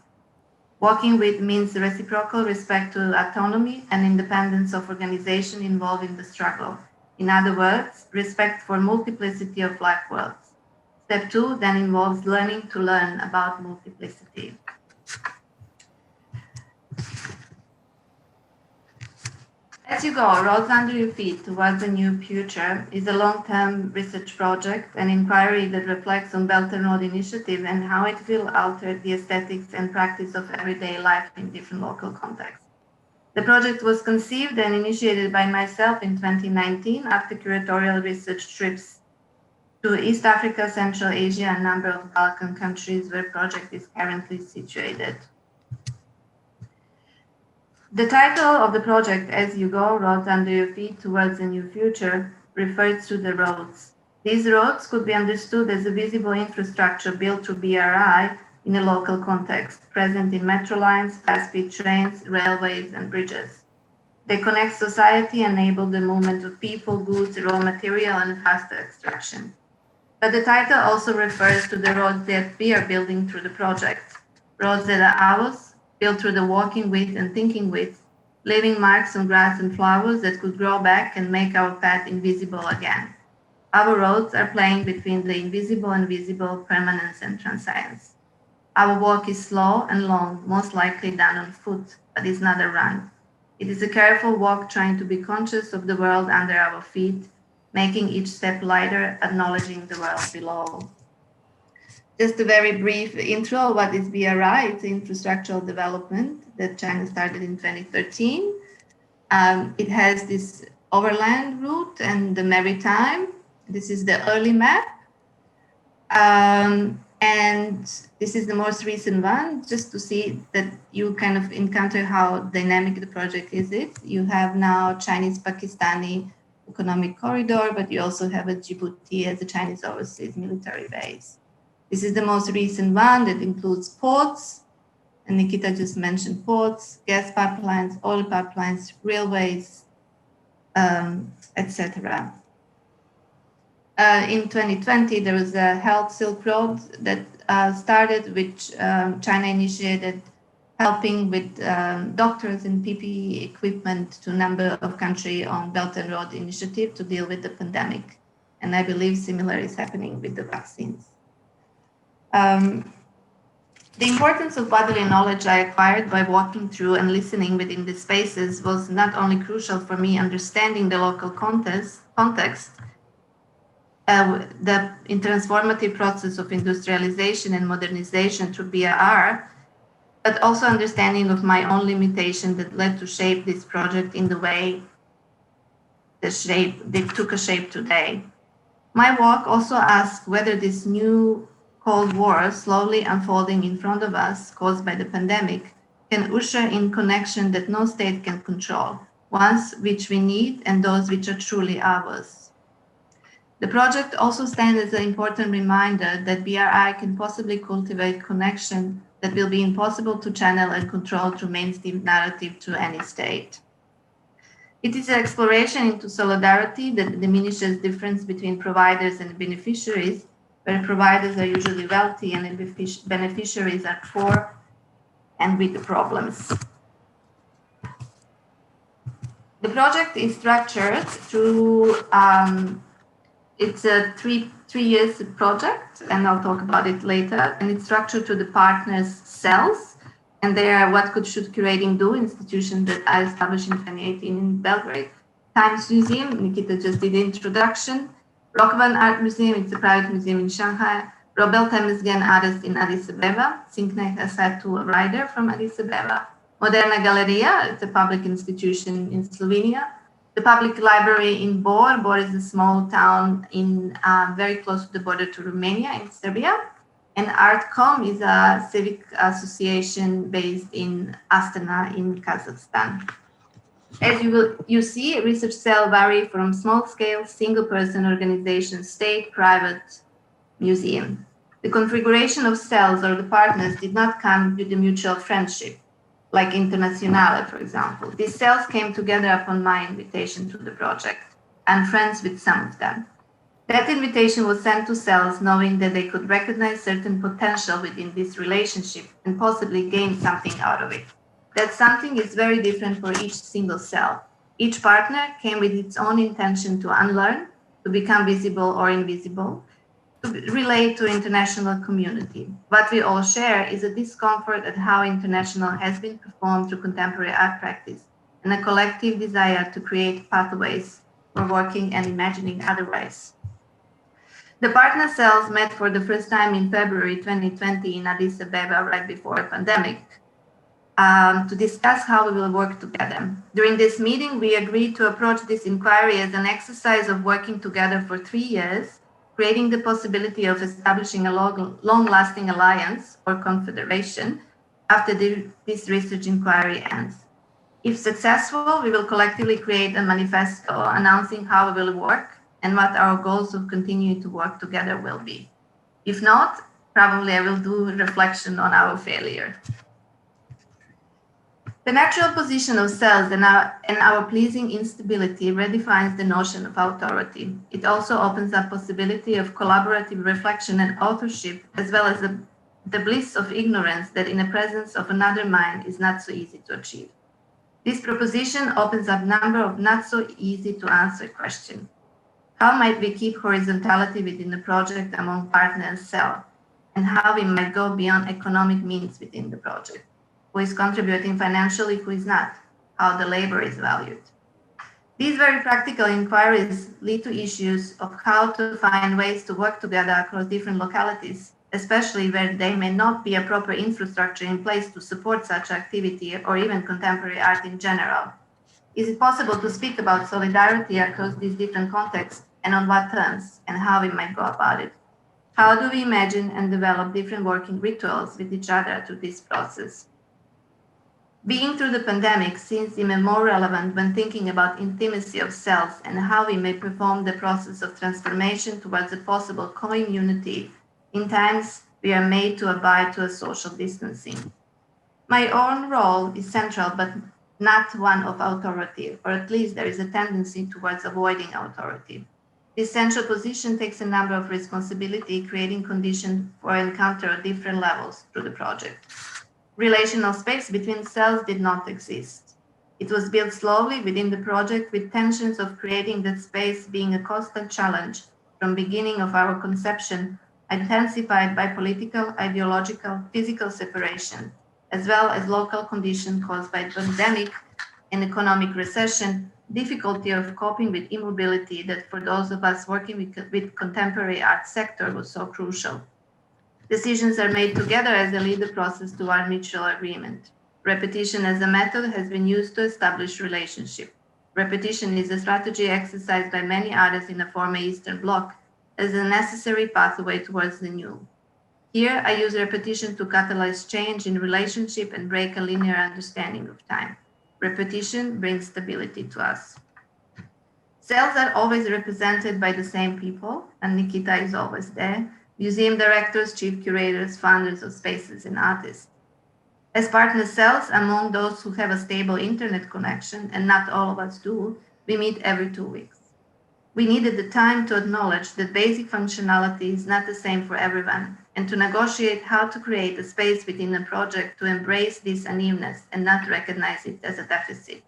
Walking with means reciprocal respect to autonomy and independence of organization involved in the struggle. In other words, respect for multiplicity of life worlds. Step 2 then involves learning to learn about multiplicity. As You Go, Roads Under Your Feet Towards a New Future is a long-term research project, an inquiry that reflects on Belt and Road Initiative and how it will alter the aesthetics and practice of everyday life in different local contexts. The project was conceived and initiated by myself in 2019 after curatorial research trips to East Africa, Central Asia, and a number of Balkan countries where the project is currently situated. The title of the project, As You Go, Roads Under Your Feet Towards a New Future, refers to the roads. These roads could be understood as a visible infrastructure built through BRI in a local context, present in metro lines, fast-speed trains, railways, and bridges. They connect society and enable the movement of people, goods, raw material, and faster extraction. But the title also refers to the roads that we are building through the project, roads that are ours, built through the walking with and thinking with, leaving marks on grass and flowers that could grow back and make our path invisible again. Our roads are playing between the invisible and visible, permanence and transience. Our walk is slow and long, most likely done on foot, but it's not a run. It is a careful walk trying to be conscious of the world under our feet, making each step lighter, acknowledging the world below. Just a very brief intro, what is BRI? It's infrastructural development that China started in 2013. It has this overland route and the maritime. This is the early map. And this is the most recent one, just to see that you kind of encounter how dynamic the project is. You have now Chinese-Pakistani economic corridor, but you also have a Djibouti as a Chinese overseas military base. This is the most recent one that includes ports, and Nikita just mentioned ports, gas pipelines, oil pipelines, railways, etc. In 2020, there was a Health Silk Road that started, which China initiated, helping with doctors and PPE equipment to a number of countries on Belt and Road Initiative to deal with the pandemic. And I believe similar is happening with the vaccines. The importance of bodily knowledge I acquired by walking through and listening within the spaces was not only crucial for me understanding the local context, the transformative process of industrialization and modernization through BRR, but also understanding of my own limitation that led to shape this project in the way they took a shape today. My walk also asked whether this new Cold War slowly unfolding in front of us, caused by the pandemic, can usher in connection that no state can control, ones which we need and those which are truly ours. The project also stands as an important reminder that BRI can possibly cultivate connection that will be impossible to channel and control through mainstream narrative to any state. It is an exploration into solidarity that diminishes difference between providers and beneficiaries, where providers are usually wealthy and beneficiaries are poor and with the problems. The project is structured through it's a three years project, and I'll talk about it later. And it's structured to the partners' cells, and they are What Should Curating Do institution that I established in 2018 in Belgrade. Times Museum, Nikita just did the introduction. Rockvan Art Museum, it's a private museum in Shanghai. Robel Temesgen Artist in Addis Abeba. Sinknek Asatu, a writer from Addis Abeba. Moderna Galeria, it's a public institution in Slovenia. The public library in Bor. Bor is a small town in very close to the border to Romania in Serbia. And Artcom is a civic association based in Astana in Kazakhstan. As you see, research cells vary from small-scale, single-person organization, state, private, museum. The configuration of cells or the partners did not come with a mutual friendship, like Internationale, for example. These cells came together upon my invitation to the project. I'm friends with some of them. That invitation was sent to cells knowing that they could recognize certain potential within this relationship and possibly gain something out of it. That something is very different for each single cell. Each partner came with its own intention to unlearn, to become visible or invisible, to relate to international community. What we all share is a discomfort at how international has been performed through contemporary art practice and a collective desire to create pathways for working and imagining otherwise. The partner cells met for the first time in February 2020 in Addis Abeba right before the pandemic to discuss how we will work together. During this meeting, we agreed to approach this inquiry as an exercise of working together for 3 years, creating the possibility of establishing a long-lasting alliance or confederation after this research inquiry ends. If successful, we will collectively create a manifesto announcing how we will work and what our goals of continuing to work together will be. If not, probably I will do a reflection on our failure. The natural position of cells and our pleasing instability redefines the notion of authority. It also opens up possibility of collaborative reflection and authorship, as well as the bliss of ignorance that in the presence of another mind is not so easy to achieve. This proposition opens up a number of not so easy to answer questions. How might we keep horizontality within the project among partner and cell? And how we might go beyond economic means within the project? Who is contributing financially, who is not? How the labor is valued? These very practical inquiries lead to issues of how to find ways to work together across different localities, especially where there may not be a proper infrastructure in place to support such activity or even contemporary art in general. Is it possible to speak about solidarity across these different contexts and on what terms and how we might go about it? How do we imagine and develop different working rituals with each other through this process? Being through the pandemic seems even more relevant when thinking about intimacy of cells and how we may perform the process of transformation towards a possible community in times we are made to abide to a social distancing. My own role is central, but not one of authority, or at least there is a tendency towards avoiding authority. This central position takes a number of responsibility, creating conditions for encounter at different levels through the project. Relational space between cells did not exist. It was built slowly within the project, with tensions of creating that space being a constant challenge from beginning of our conception, intensified by political, ideological, physical separation, as well as local conditions caused by pandemic and economic recession, difficulty of coping with immobility that for those of us working with contemporary art sector was so crucial. Decisions are made together as they lead the process to our mutual agreement. Repetition as a method has been used to establish relationship. Repetition is a strategy exercised by many artists in the former Eastern Bloc as a necessary pathway towards the new. Here, I use repetition to catalyze change in relationship and break a linear understanding of time. Repetition brings stability to us. Cells are always represented by the same people, and Nikita is always there. Museum directors, chief curators, founders of spaces, and artists. As partner cells, among those who have a stable internet connection, and not all of us do, we meet every 2 weeks. We needed the time to acknowledge that basic functionality is not the same for everyone, and to negotiate how to create a space within a project to embrace this unevenness and not recognize it as a deficit.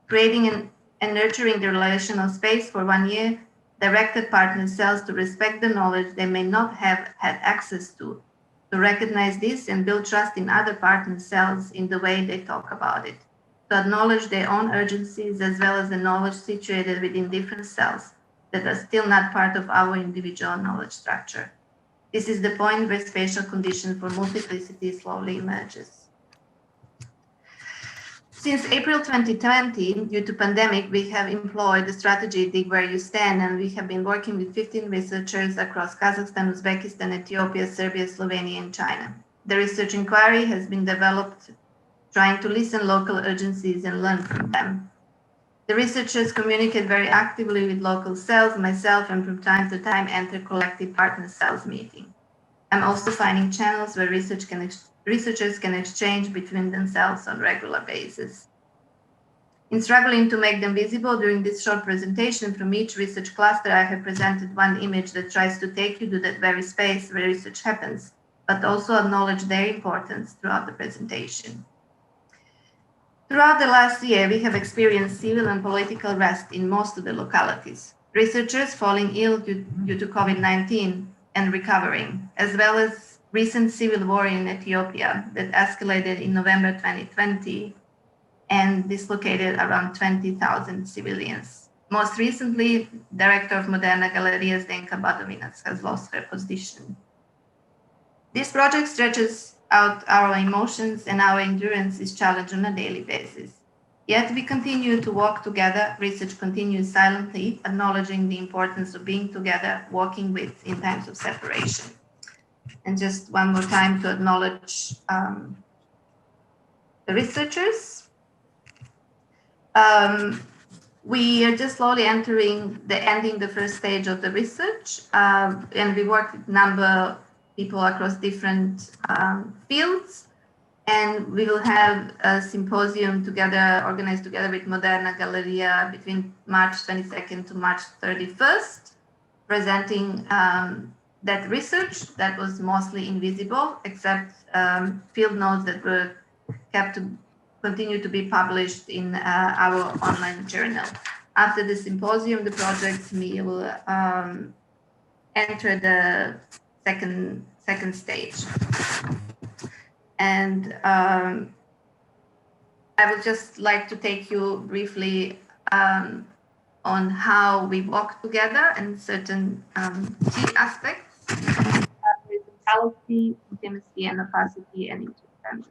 Creating and nurturing the relational space for 1 year directed partner cells to respect the knowledge they may not have had access to recognize this and build trust in other partner cells in the way they talk about it, to acknowledge their own urgencies as well as the knowledge situated within different cells that are still not part of our individual knowledge structure. This is the point where spatial condition for multiplicity slowly emerges. Since April 2020, due to pandemic, we have employed the strategy Dig Where You Stand, and we have been working with 15 researchers across Kazakhstan, Uzbekistan, Ethiopia, Serbia, Slovenia, and China. The research inquiry has been developed trying to listen local urgencies and learn from them. The researchers communicate very actively with local cells, myself, and from time to time enter collective partner cells meeting. I'm also finding channels where researchers can exchange between themselves on a regular basis. In struggling to make them visible during this short presentation from each research cluster, I have presented one image that tries to take you to that very space where research happens, but also acknowledge their importance throughout the presentation. Throughout the last year, we have experienced civil and political rest in most of the localities. Researchers falling ill due to COVID-19 and recovering, as well as recent civil war in Ethiopia that escalated in November 2020 and dislocated around 20,000 civilians. Most recently, Director of Moderna Galerias, Zdenka Badovinas, has lost her position. This project stretches out our emotions and our endurance is challenged on a daily basis. Yet we continue to walk together. Research continues silently, acknowledging the importance of being together, walking with in times of separation. And just one more time to acknowledge the researchers. We are just slowly ending the first stage of the research, and we work with a number of people across different fields. And we will have a symposium together, organized together with Moderna Galleria between March 22nd to March 31st, presenting that research that was mostly invisible, except field notes that were kept to continue to be published in our online journal. After the symposium, the project will enter the second stage. And I would just like to take you briefly on how we work together and certain key aspects. Horizontality, intimacy, and opacity, and interdependence.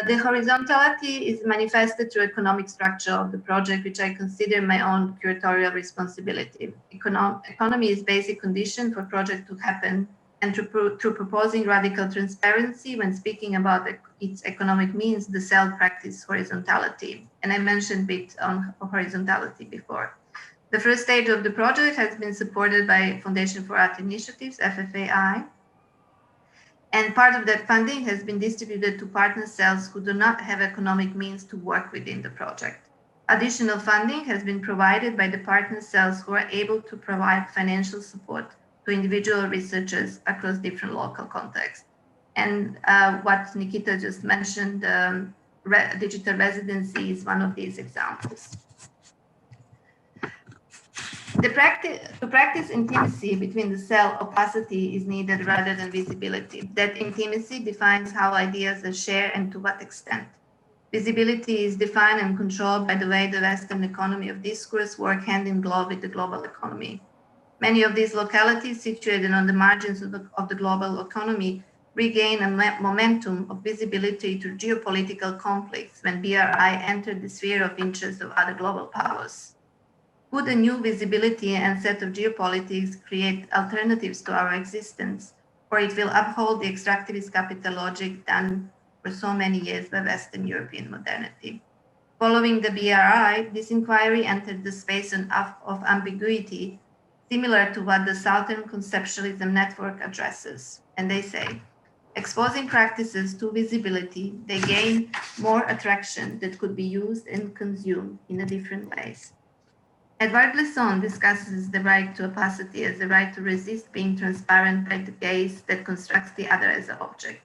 The horizontality is manifested through economic structure of the project, which I consider my own curatorial responsibility. Economy is basic condition for project to happen, and through proposing radical transparency when speaking about its economic means, the cell practice horizontality. And I mentioned a bit on horizontality before. The first stage of the project has been supported by Foundation for Art Initiatives, FFAI, and part of that funding has been distributed to partner cells who do not have economic means to work within the project. Additional funding has been provided by the partner cells who are able to provide financial support to individual researchers across different local contexts. And what Nikita just mentioned, digital residency is one of these examples. To practice intimacy between the cell, opacity is needed rather than visibility. That intimacy defines how ideas are shared and to what extent. Visibility is defined and controlled by the way the Western economy of discourse work hand in glove with the global economy. Many of these localities situated on the margins of the global economy regain a momentum of visibility through geopolitical conflicts when BRI entered the sphere of interest of other global powers. Would a new visibility and set of geopolitics create alternatives to our existence, or it will uphold the extractivist capital logic done for so many years by Western European modernity? Following the BRI, this inquiry entered the space of ambiguity, similar to what the Southern Conceptualism Network addresses. And they say, exposing practices to visibility, they gain more attraction that could be used and consumed in a different ways. Edouard Glissant discusses the right to opacity as the right to resist being transparent by the gaze that constructs the other as an object.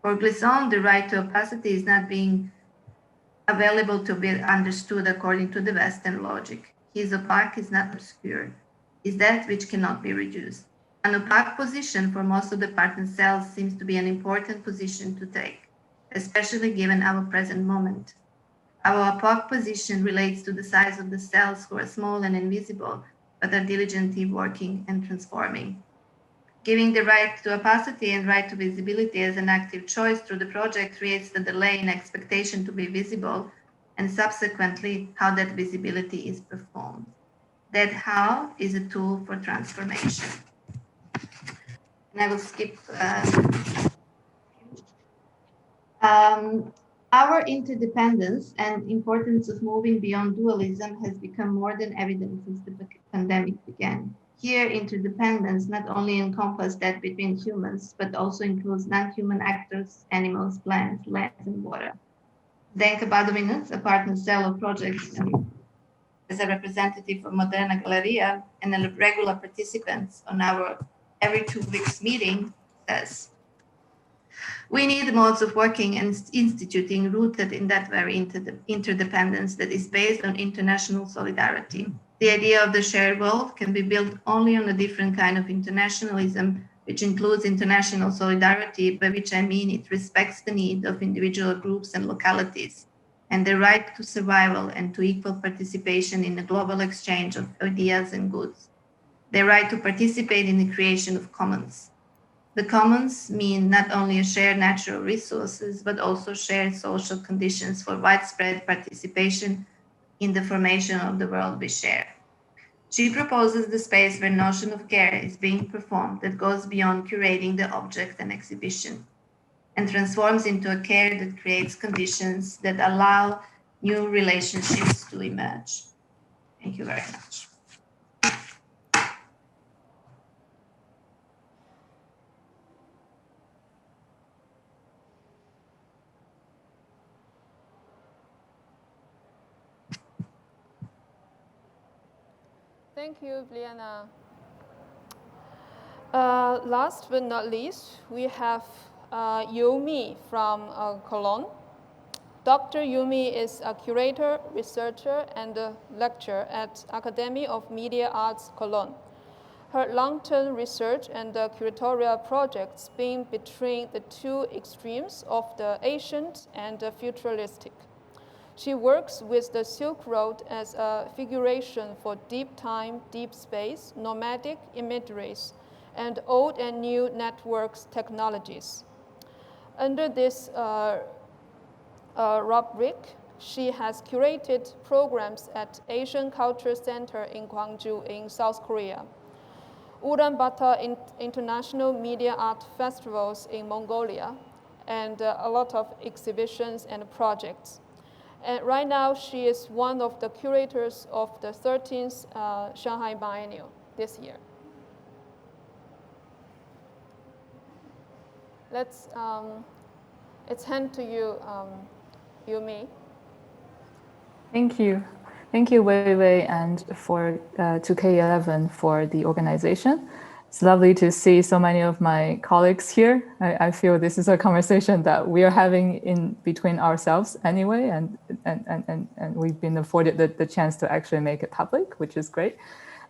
For Glissant, the right to opacity is not being available to be understood according to the Western logic. His opaque is not obscure, is that which cannot be reduced. An opaque position for most of the partner cells seems to be an important position to take, especially given our present moment. Our opaque position relates to the size of the cells who are small and invisible, but are diligently working and transforming. Giving the right to opacity and right to visibility as an active choice through the project creates the delay in expectation to be visible, and subsequently how that visibility is performed. That how is a tool for transformation. And I will skip. Our interdependence and importance of moving beyond dualism has become more than evident since the pandemic began. Here, interdependence not only encompasses that between humans, but also includes non-human actors, animals, plants, land, and water. Zdenka Badovinec, a partner cell of projects as a representative of Moderna Galleria and a regular participant on our every 2 weeks meeting, says, we need modes of working and instituting rooted in that very interdependence that is based on international solidarity. The idea of the shared world can be built only on a different kind of internationalism, which includes international solidarity, by which I mean it respects the need of individual groups and localities, and the right to survival and to equal participation in the global exchange of ideas and goods. The right to participate in the creation of commons. The commons mean not only shared natural resources, but also shared social conditions for widespread participation in the formation of the world we share. She proposes the space where notion of care is being performed that goes beyond curating the object and exhibition, and transforms into a care that creates conditions that allow new relationships to emerge. Thank you very much. Thank you, Bliana. Last but not least, we have Yumi from Cologne. Dr. Yumi is a curator, researcher, and a lecturer at Academy of Media Arts Cologne. Her long-term research and curatorial projects span between the two extremes of the ancient and the futuristic. She works with the Silk Road as a figuration for deep time, deep space, nomadic imageries, and old and new networks technologies. Under this rubric, she has curated programs at Asian Culture Center in Gwangju in South Korea, Ulaanbaatar International Media Art Festivals in Mongolia, and a lot of exhibitions and projects. And right now, she is one of the curators of the 13th Shanghai Biennial this year. It's hand to you, Yumi. Thank you. Thank you, Wei Wei, and to K11 for the organization. It's lovely to see so many of my colleagues here. I feel this is a conversation that we are having in between ourselves anyway, and we've been afforded the chance to actually make it public, which is great.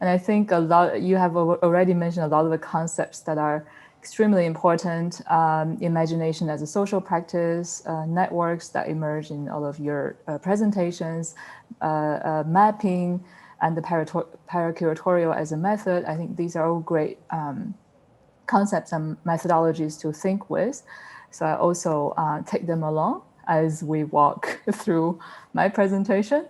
And I think you have already mentioned a lot of the concepts that are extremely important. Imagination as a social practice, networks that emerge in all of your presentations, mapping, and the paracuratorial as a method. I think these are all great concepts and methodologies to think with. So I also take them along as we walk through my presentation.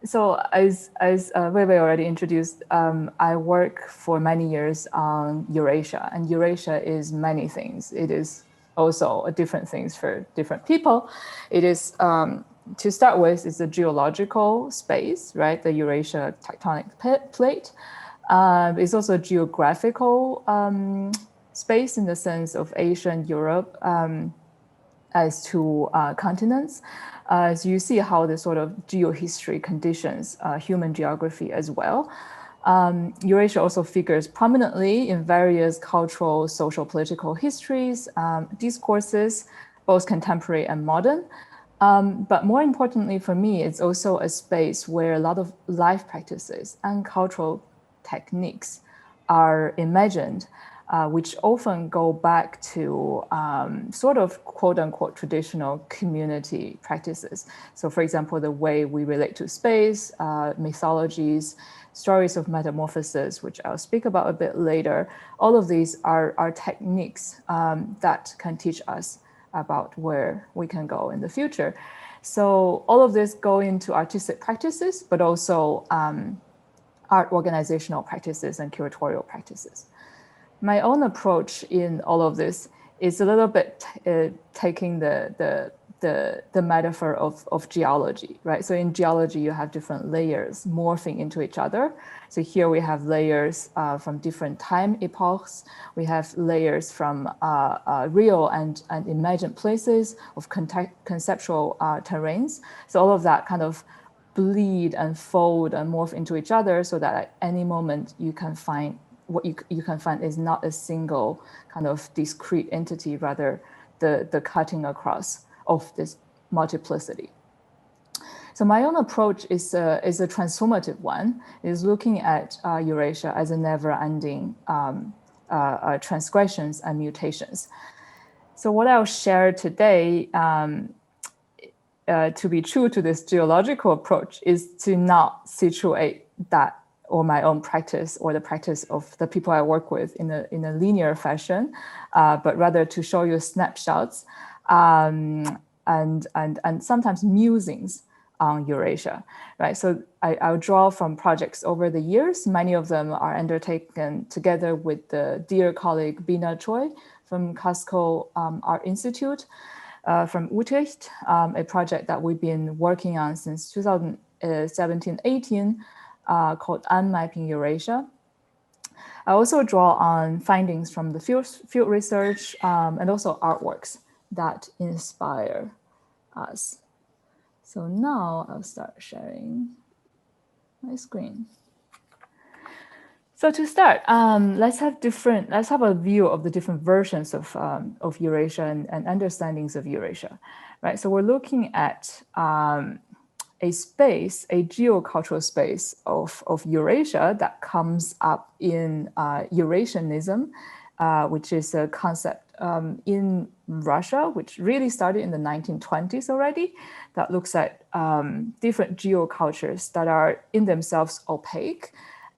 So as Wei Wei already introduced, I work for many years on Eurasia, and Eurasia is many things. It is also different things for different people. It is, to start with, it's a geological space, right? The Eurasia tectonic plate. It's also a geographical space in the sense of Asia and Europe as two continents. So you see how the sort of geohistory conditions human geography as well. Eurasia also figures prominently in various cultural, social, political histories, discourses, both contemporary and modern. But more importantly for me, it's also a space where a lot of life practices and cultural techniques are imagined, which often go back to sort of quote unquote traditional community practices. So for example, the way we relate to space, mythologies, stories of metamorphosis, which I'll speak about a bit later. All of these are techniques that can teach us about where we can go in the future. So all of this go into artistic practices, but also art organizational practices and curatorial practices. My own approach in all of this is a little bit taking the metaphor of geology, right? So in geology, you have different layers morphing into each other. So here we have layers from different time epochs. We have layers from real and imagined places of conceptual terrains. So all of that kind of bleed and fold and morph into each other so that at any moment you can find what you can find is not a single kind of discrete entity, rather the cutting across of this multiplicity. So my own approach is a transformative one, is looking at Eurasia as a never-ending transgressions and mutations. So what I'll share today, to be true to this geological approach, is to not situate that or my own practice or the practice of the people I work with in a linear fashion, but rather to show you snapshots and sometimes musings on Eurasia, right? So I'll draw from projects over the years. Many of them are undertaken together with the dear colleague Bina Choi from Casco Art Institute from Utrecht, a project that we've been working on since 2017-18, called Unmapping Eurasia. I also draw on findings from the field research and also artworks that inspire us. So now I'll start sharing my screen. So to start, let's have a view of the different versions of Eurasia and understandings of Eurasia, right? So we're looking at a space, a geocultural space of Eurasia that comes up in Eurasianism, which is a concept in Russia, which really started in the 1920s already, that looks at different geocultures that are in themselves opaque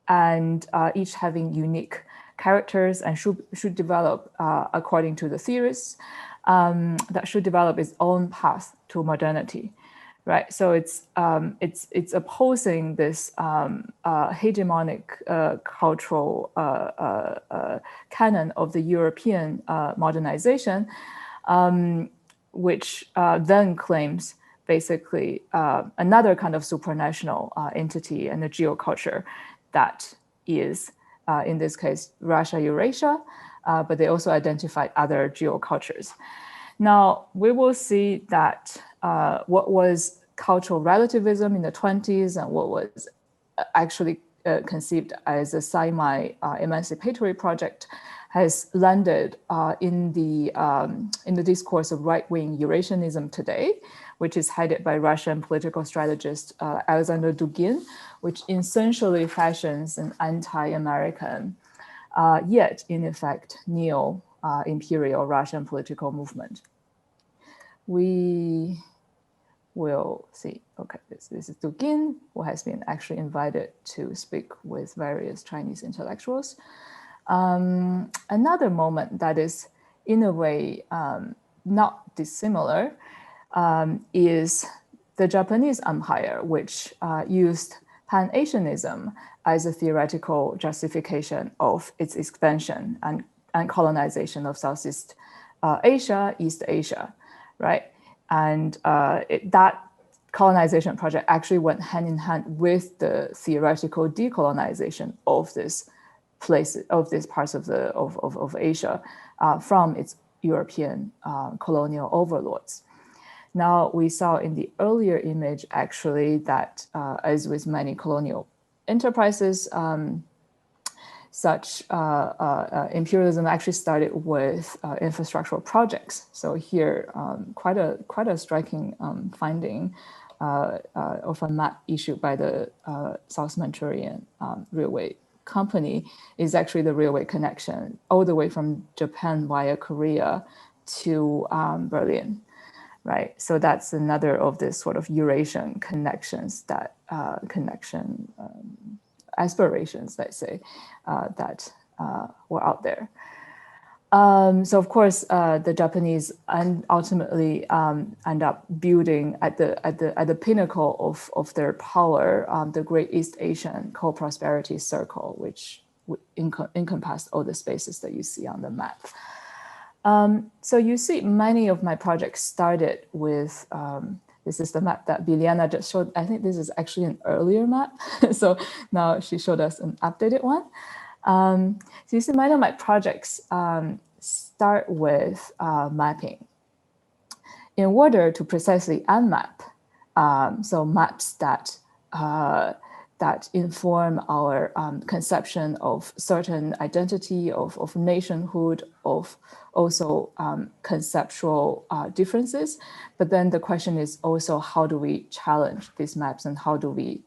and each having unique characters and should develop according to the theorists. that should develop its own path to modernity, right? So it's opposing this hegemonic cultural canon of the European modernization, which then claims basically another kind of supranational entity and a geoculture that is, in this case, Russia, Eurasia, but they also identified other geocultures. Now, we will see that what was cultural relativism in the 20s and what was actually conceived as a semi-emancipatory project has landed in the discourse of right-wing Eurasianism today, which is headed by Russian political strategist Alexander Dugin, which essentially fashions an anti-American, yet in effect neo-imperial Russian political movement. We will see, okay, this is Dugin, who has been actually invited to speak with various Chinese intellectuals. Another moment that is in a way not dissimilar is the Japanese empire, which used Pan-Asianism as a theoretical justification of its expansion and colonization of Southeast Asia, East Asia, right? And that colonization project actually went hand in hand with the theoretical decolonization of this place, of these parts of Asia from its European colonial overlords. Now, we saw in the earlier image actually that as with many colonial enterprises, such imperialism actually started with infrastructural projects. So here, quite a striking finding of a map issued by the South Manchurian Railway Company is actually the railway connection all the way from Japan via Korea to Berlin, right? So that's another of this sort of Eurasian connections that aspirations, let's say, that were out there. So of course, the Japanese ultimately end up building at the pinnacle of their power, the Great East Asian Co-Prosperity Circle, which encompassed all the spaces that you see on the map. So you see many of my projects started with, this is the map that Biljana just showed. I think this is actually an earlier map. So now she showed us an updated one. So you see many of my projects start with mapping. In order to precisely unmap, so maps that inform our conception of certain identity, of nationhood, of also conceptual differences. But then the question is also, how do we challenge these maps and how do we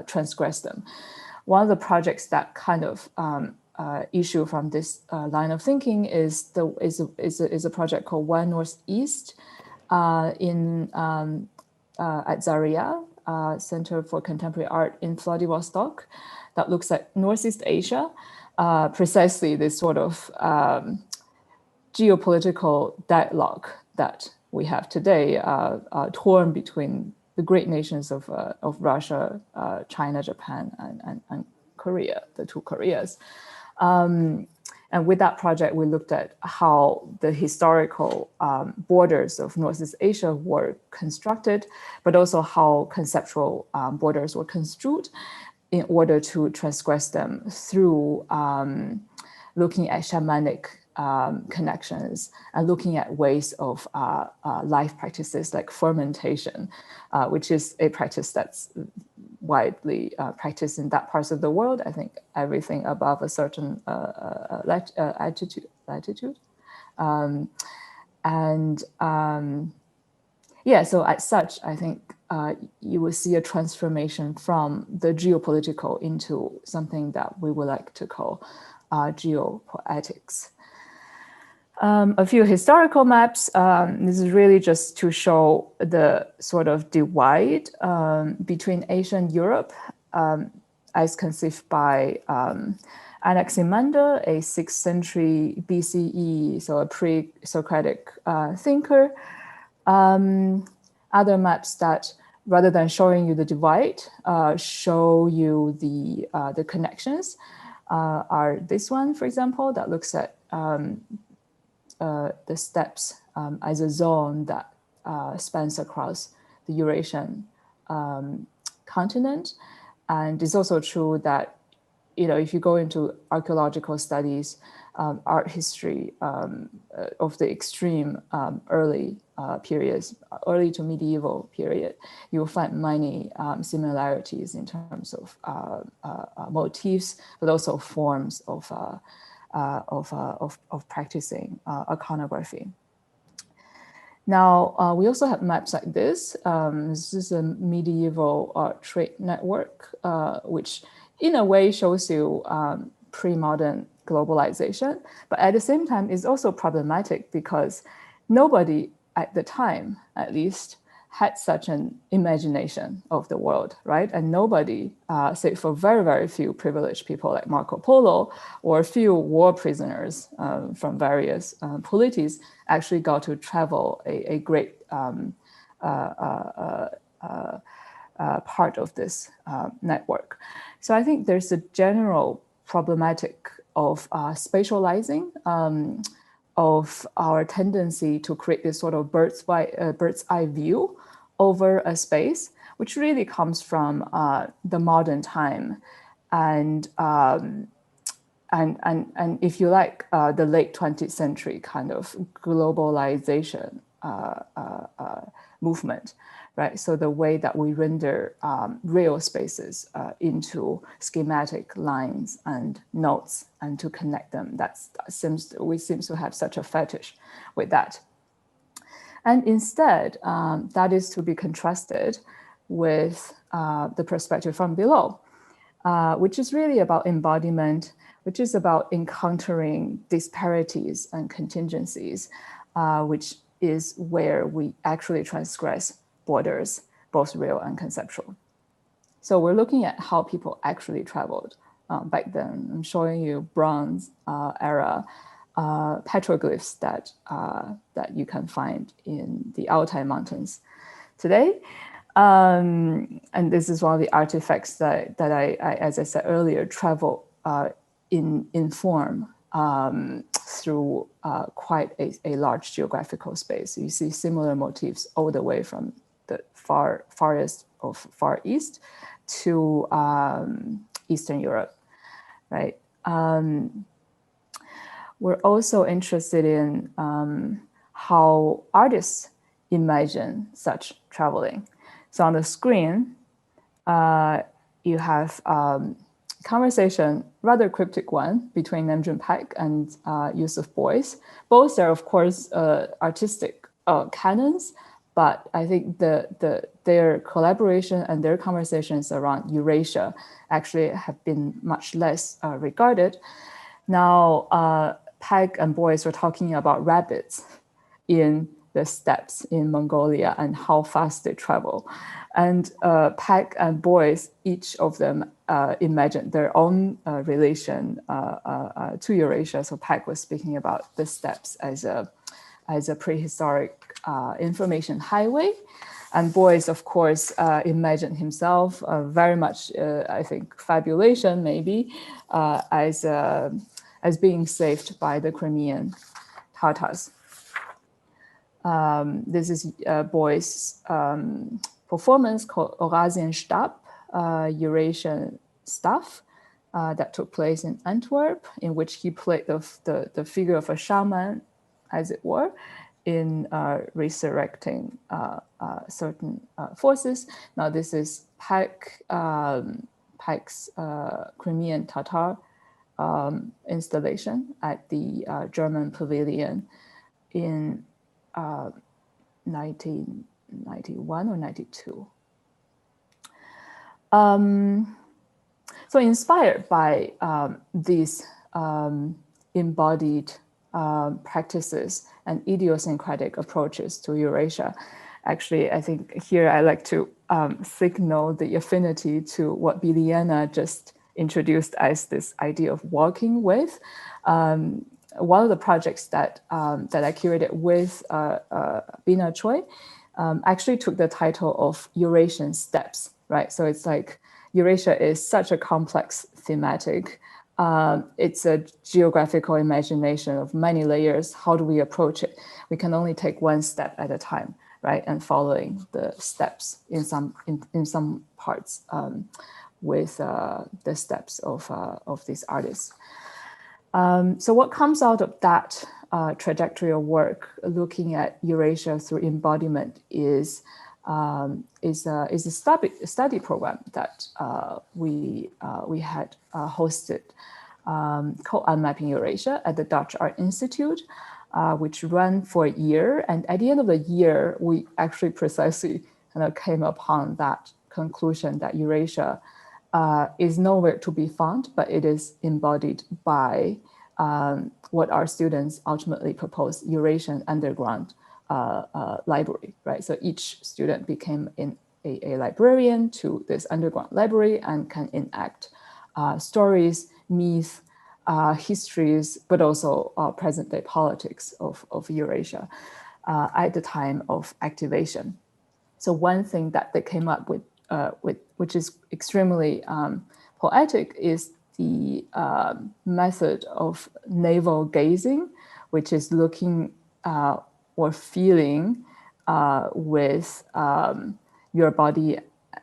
transgress them? One of the projects that kind of issue from this line of thinking is a project called One Northeast at Zaria Center for Contemporary Art in Vladivostok, that looks at Northeast Asia, precisely this sort of geopolitical dialogue that we have today, torn between the great nations of Russia, China, Japan, and Korea, the two Koreas. And with that project, we looked at how the historical borders of Northeast Asia were constructed, but also how conceptual borders were construed in order to transgress them through looking at shamanic connections and looking at ways of life practices like fermentation, which is a practice that's widely practiced in that parts of the world. I think everything above a certain latitude. Yeah, so as such, I think you will see a transformation from the geopolitical into something that we would like to call geopoetics. A few historical maps. This is really just to show the sort of divide between Asia and Europe. as conceived by Anaximander, a 6th century BCE, so a pre-Socratic thinker. Other maps that, rather than showing you the divide, show you the connections are this one, for example, that looks at the steppes as a zone that spans across the Eurasian continent. And it's also true that, if you go into archaeological studies, art history of the extreme early periods, early to medieval period, you'll find many similarities in terms of motifs, but also forms of practicing iconography. Now, we also have maps like this. This is a medieval trade network, which in a way shows you pre-modern globalization, but at the same time is also problematic because nobody at the time, at least, had such an imagination of the world, right? And nobody, save for very, very few privileged people like Marco Polo or a few war prisoners from various polities, actually got to travel a great part of this network. So I think there's a general problematic of spatializing of our tendency to create this sort of bird's eye view over a space, which really comes from the modern time, and if you like, the late 20th century kind of globalization movement, right? So the way that we render real spaces into schematic lines and notes and to connect them, we seem to have such a fetish with that. And instead, that is to be contrasted with the perspective from below, which is really about embodiment, which is about encountering disparities and contingencies, which is where we actually transgress borders, both real and conceptual. So we're looking at how people actually traveled back then. I'm showing you Bronze era petroglyphs that you can find in the Altai Mountains today. And this is one of the artifacts that I as I said earlier, travel in form through quite a large geographical space. You see similar motifs all the way from the farthest of Far East to Eastern Europe, right? We're also interested in how artists imagine such traveling. So on the screen, you have conversation, rather cryptic one, between Namjoon Paik and Yusuf Boyce. Both are, of course, artistic canons, but I think their collaboration and their conversations around Eurasia actually have been much less regarded. Now, Paik and Boyce were talking about rabbits in the steppes in Mongolia and how fast they travel. And Paik and Boyce, each of them imagined their own relation to Eurasia. So Paik was speaking about the steppes as a prehistoric information highway. And Boyce, of course, imagined himself very much, I think, fabulation maybe, as being saved by the Crimean Tatars. This is Boyce's performance called Eurasian Stab, Eurasian Staff, that took place in Antwerp, in which he played the figure of a shaman, as it were, in resurrecting certain forces. Now this is Paik's Crimean Tatar installation at the German pavilion in 1991 or 92. So inspired by these embodied practices and idiosyncratic approaches to Eurasia, Actually, I think here I like to signal the affinity to what Biliana just introduced as this idea of walking with. One of the projects that I curated with Bina Choi actually took the title of Eurasian Steps, right? So it's like Eurasia is such a complex thematic. It's a geographical imagination of many layers. How do we approach it? We can only take one step at a time, right? And following the steps in some parts with the steps of these artists. So what comes out of that trajectory of work, looking at Eurasia through embodiment, is a study program that we had hosted called Unmapping Eurasia at the Dutch Art Institute, which ran for a year. And at the end of the year, we actually precisely came upon that conclusion that Eurasia is nowhere to be found, but it is embodied by what our students ultimately proposed, Eurasian Underground Library, right? So each student became a librarian to this underground library and can enact stories, myths, histories, but also present-day politics of Eurasia at the time of activation. So one thing that they came up with, which is extremely poetic, is the method of navel gazing, which is looking or feeling with your body,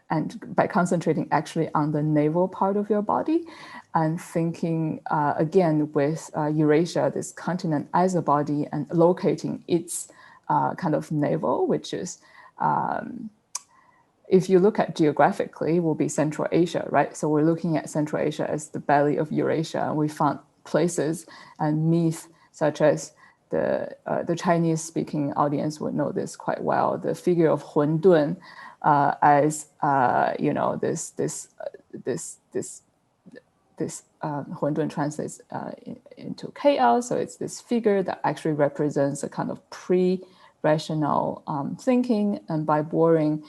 and by concentrating actually on the navel part of your body, and thinking again with Eurasia, this continent as a body, and locating its kind of navel, which is if you look at geographically, will be Central Asia, right? So we're looking at Central Asia as the belly of Eurasia. And we found places and myths such as the Chinese-speaking audience would know this quite well. The figure of Hundun as this Hundun translates into chaos. So it's this figure that actually represents a kind of pre-rational thinking, and by boring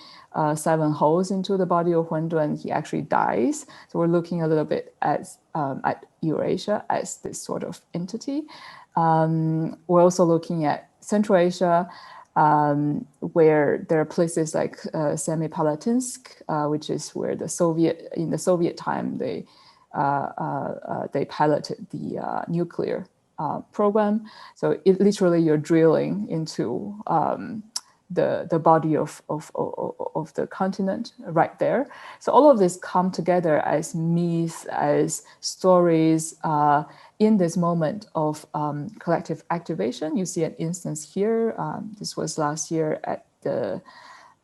7 holes into the body of Hundun, he actually dies. So we're looking a little bit at Eurasia as this sort of entity. We're also looking at Central Asia, where there are places like Semipalatinsk, which is where in the Soviet time they piloted the nuclear program. So literally you're drilling into the body of the continent right there. So all of this come together as myths, as stories in this moment of collective activation. You see an instance here. This was last year at the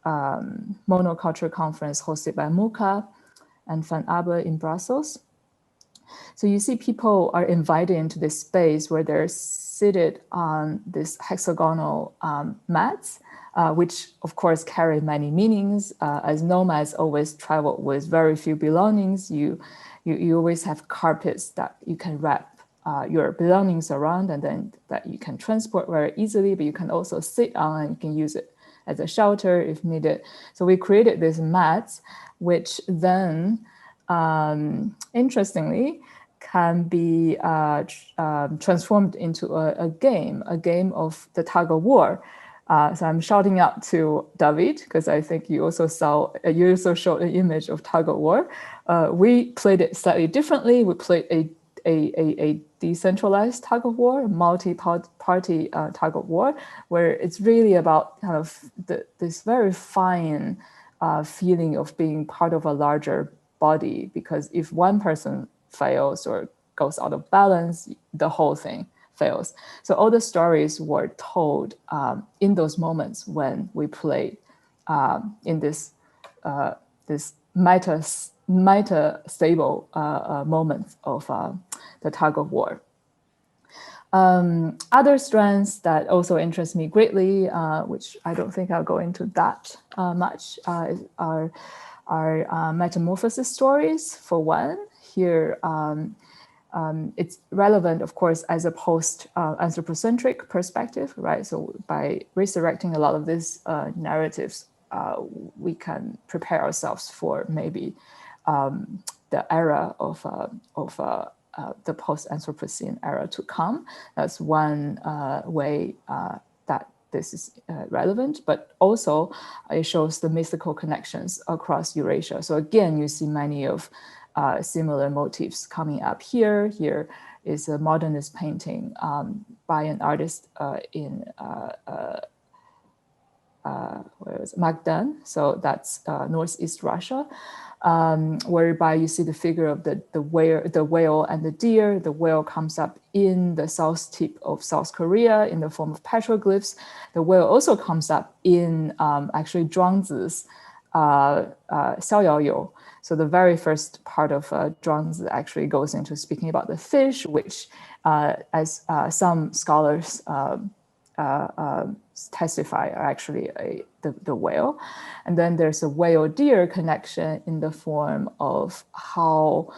Monoculture Conference hosted by Muka and Van Abbe in Brussels. So you see people are invited into this space where they're seated on this hexagonal mats, which of course carry many meanings. As nomads always travel with very few belongings, you always have carpets that you can wrap your belongings around, and then that you can transport very easily, but you can also sit on and you can use it as a shelter if needed. So we created these mats, which then interestingly can be transformed into a game of the tug of war. So I'm shouting out to David, because I think you also showed an image of tug of war. We played it slightly differently. We played a decentralized tug of war, multi-party tug of war, where it's really about kind of this very fine feeling of being part of a larger body, because if one person fails or goes out of balance, the whole thing fails. So all the stories were told in those moments when we played in this meta-stable moments of the tug of war. Other strands that also interest me greatly, which I don't think I'll go into that much, are metamorphosis stories. For one, here it's relevant, of course, as a post-anthropocentric perspective, right? So by resurrecting a lot of these narratives, we can prepare ourselves for maybe the era of the post-Anthropocene era to come. That's one way that this is relevant, but also it shows the mythical connections across Eurasia. So again, you see many of similar motifs coming up here. Here is a modernist painting by an artist in where is it? Magdan, so that's northeast Russia, whereby you see the figure of the whale and the deer. The whale comes up in the south tip of South Korea in the form of petroglyphs. The whale also comes up in actually Zhuangzi's Xiaoyaoyou. So the very first part of Zhuangzi actually goes into speaking about the fish, which as some scholars testify are actually the whale. And then there's a whale-deer connection in the form of how,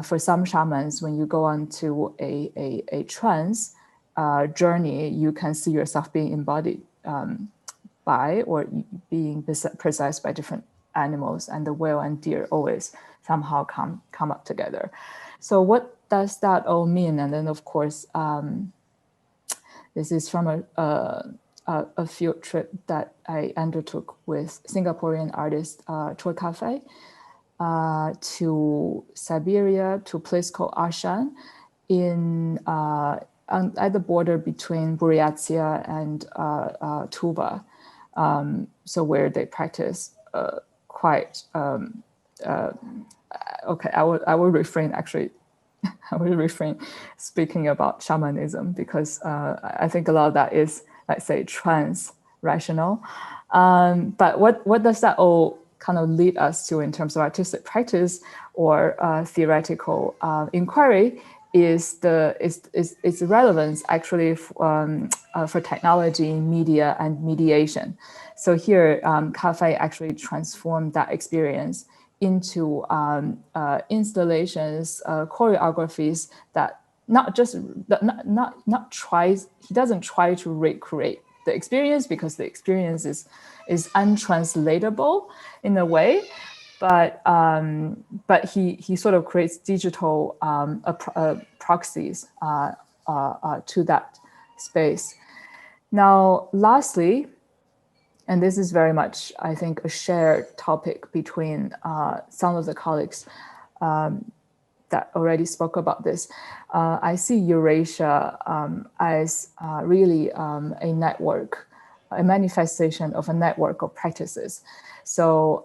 for some shamans, when you go on to a trance journey, you can see yourself being embodied by or being possessed by different animals, and the whale and deer always somehow come up together. So what does that all mean? And then, of course, this is from a field trip that I undertook with Singaporean artist Fahey to Siberia, to a place called Ashan at the border between Buryatia and Tuva. So where they practice quite okay. I will refrain actually. I will refrain speaking about shamanism because I think a lot of that is, let's say, trans-rational. But what does that all kind of lead us to in terms of artistic practice or theoretical inquiry is its relevance actually for technology, media, and mediation. So here, Fahey actually transformed that experience into installations, choreographies that he doesn't try to recreate the experience because the experience is untranslatable in a way, but he sort of creates digital proxies to that space. Now, lastly, and this is very much, I think, a shared topic between some of the colleagues that already spoke about this. I see Eurasia as really a network, a manifestation of a network of practices. So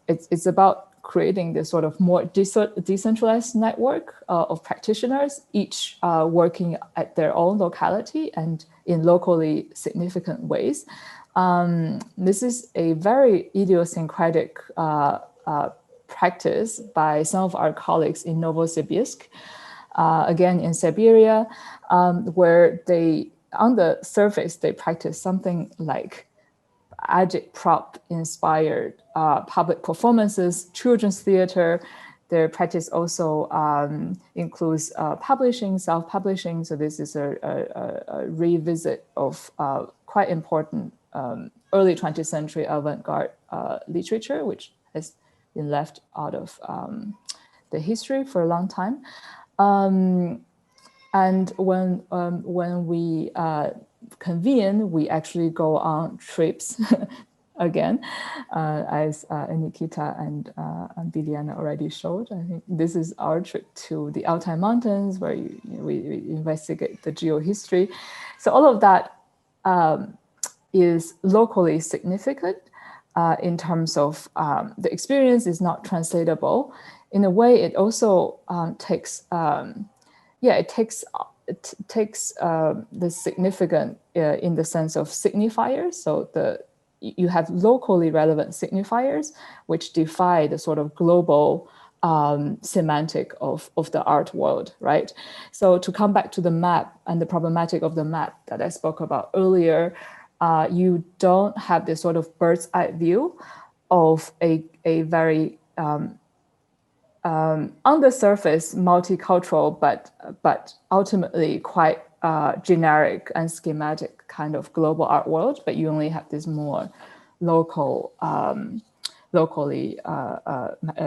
it's about creating this sort of more decentralized network of practitioners, each working at their own locality and in locally significant ways. This is a very idiosyncratic practice by some of our colleagues in Novosibirsk, again in Siberia, where they, on the surface, they practice something like agitprop-inspired public performances, children's theater. Their practice also includes publishing, self-publishing. So this is a revisit of quite important early 20th century avant-garde literature, which has been left out of the history for a long time. And when we convene, we actually go on trips again, as Nikita and Biliana already showed. I think this is our trip to the Altai Mountains, where we investigate the geohistory. So all of that is locally significant in terms of the experience is not translatable. In a way, it also takes the significant in the sense of signifiers. So you have locally relevant signifiers which defy the sort of global semantic of the art world, right? So to come back to the map and the problematic of the map that I spoke about earlier, you don't have this sort of bird's eye view of a very on the surface multicultural, but ultimately quite generic and schematic kind of global art world, but you only have this more local, locally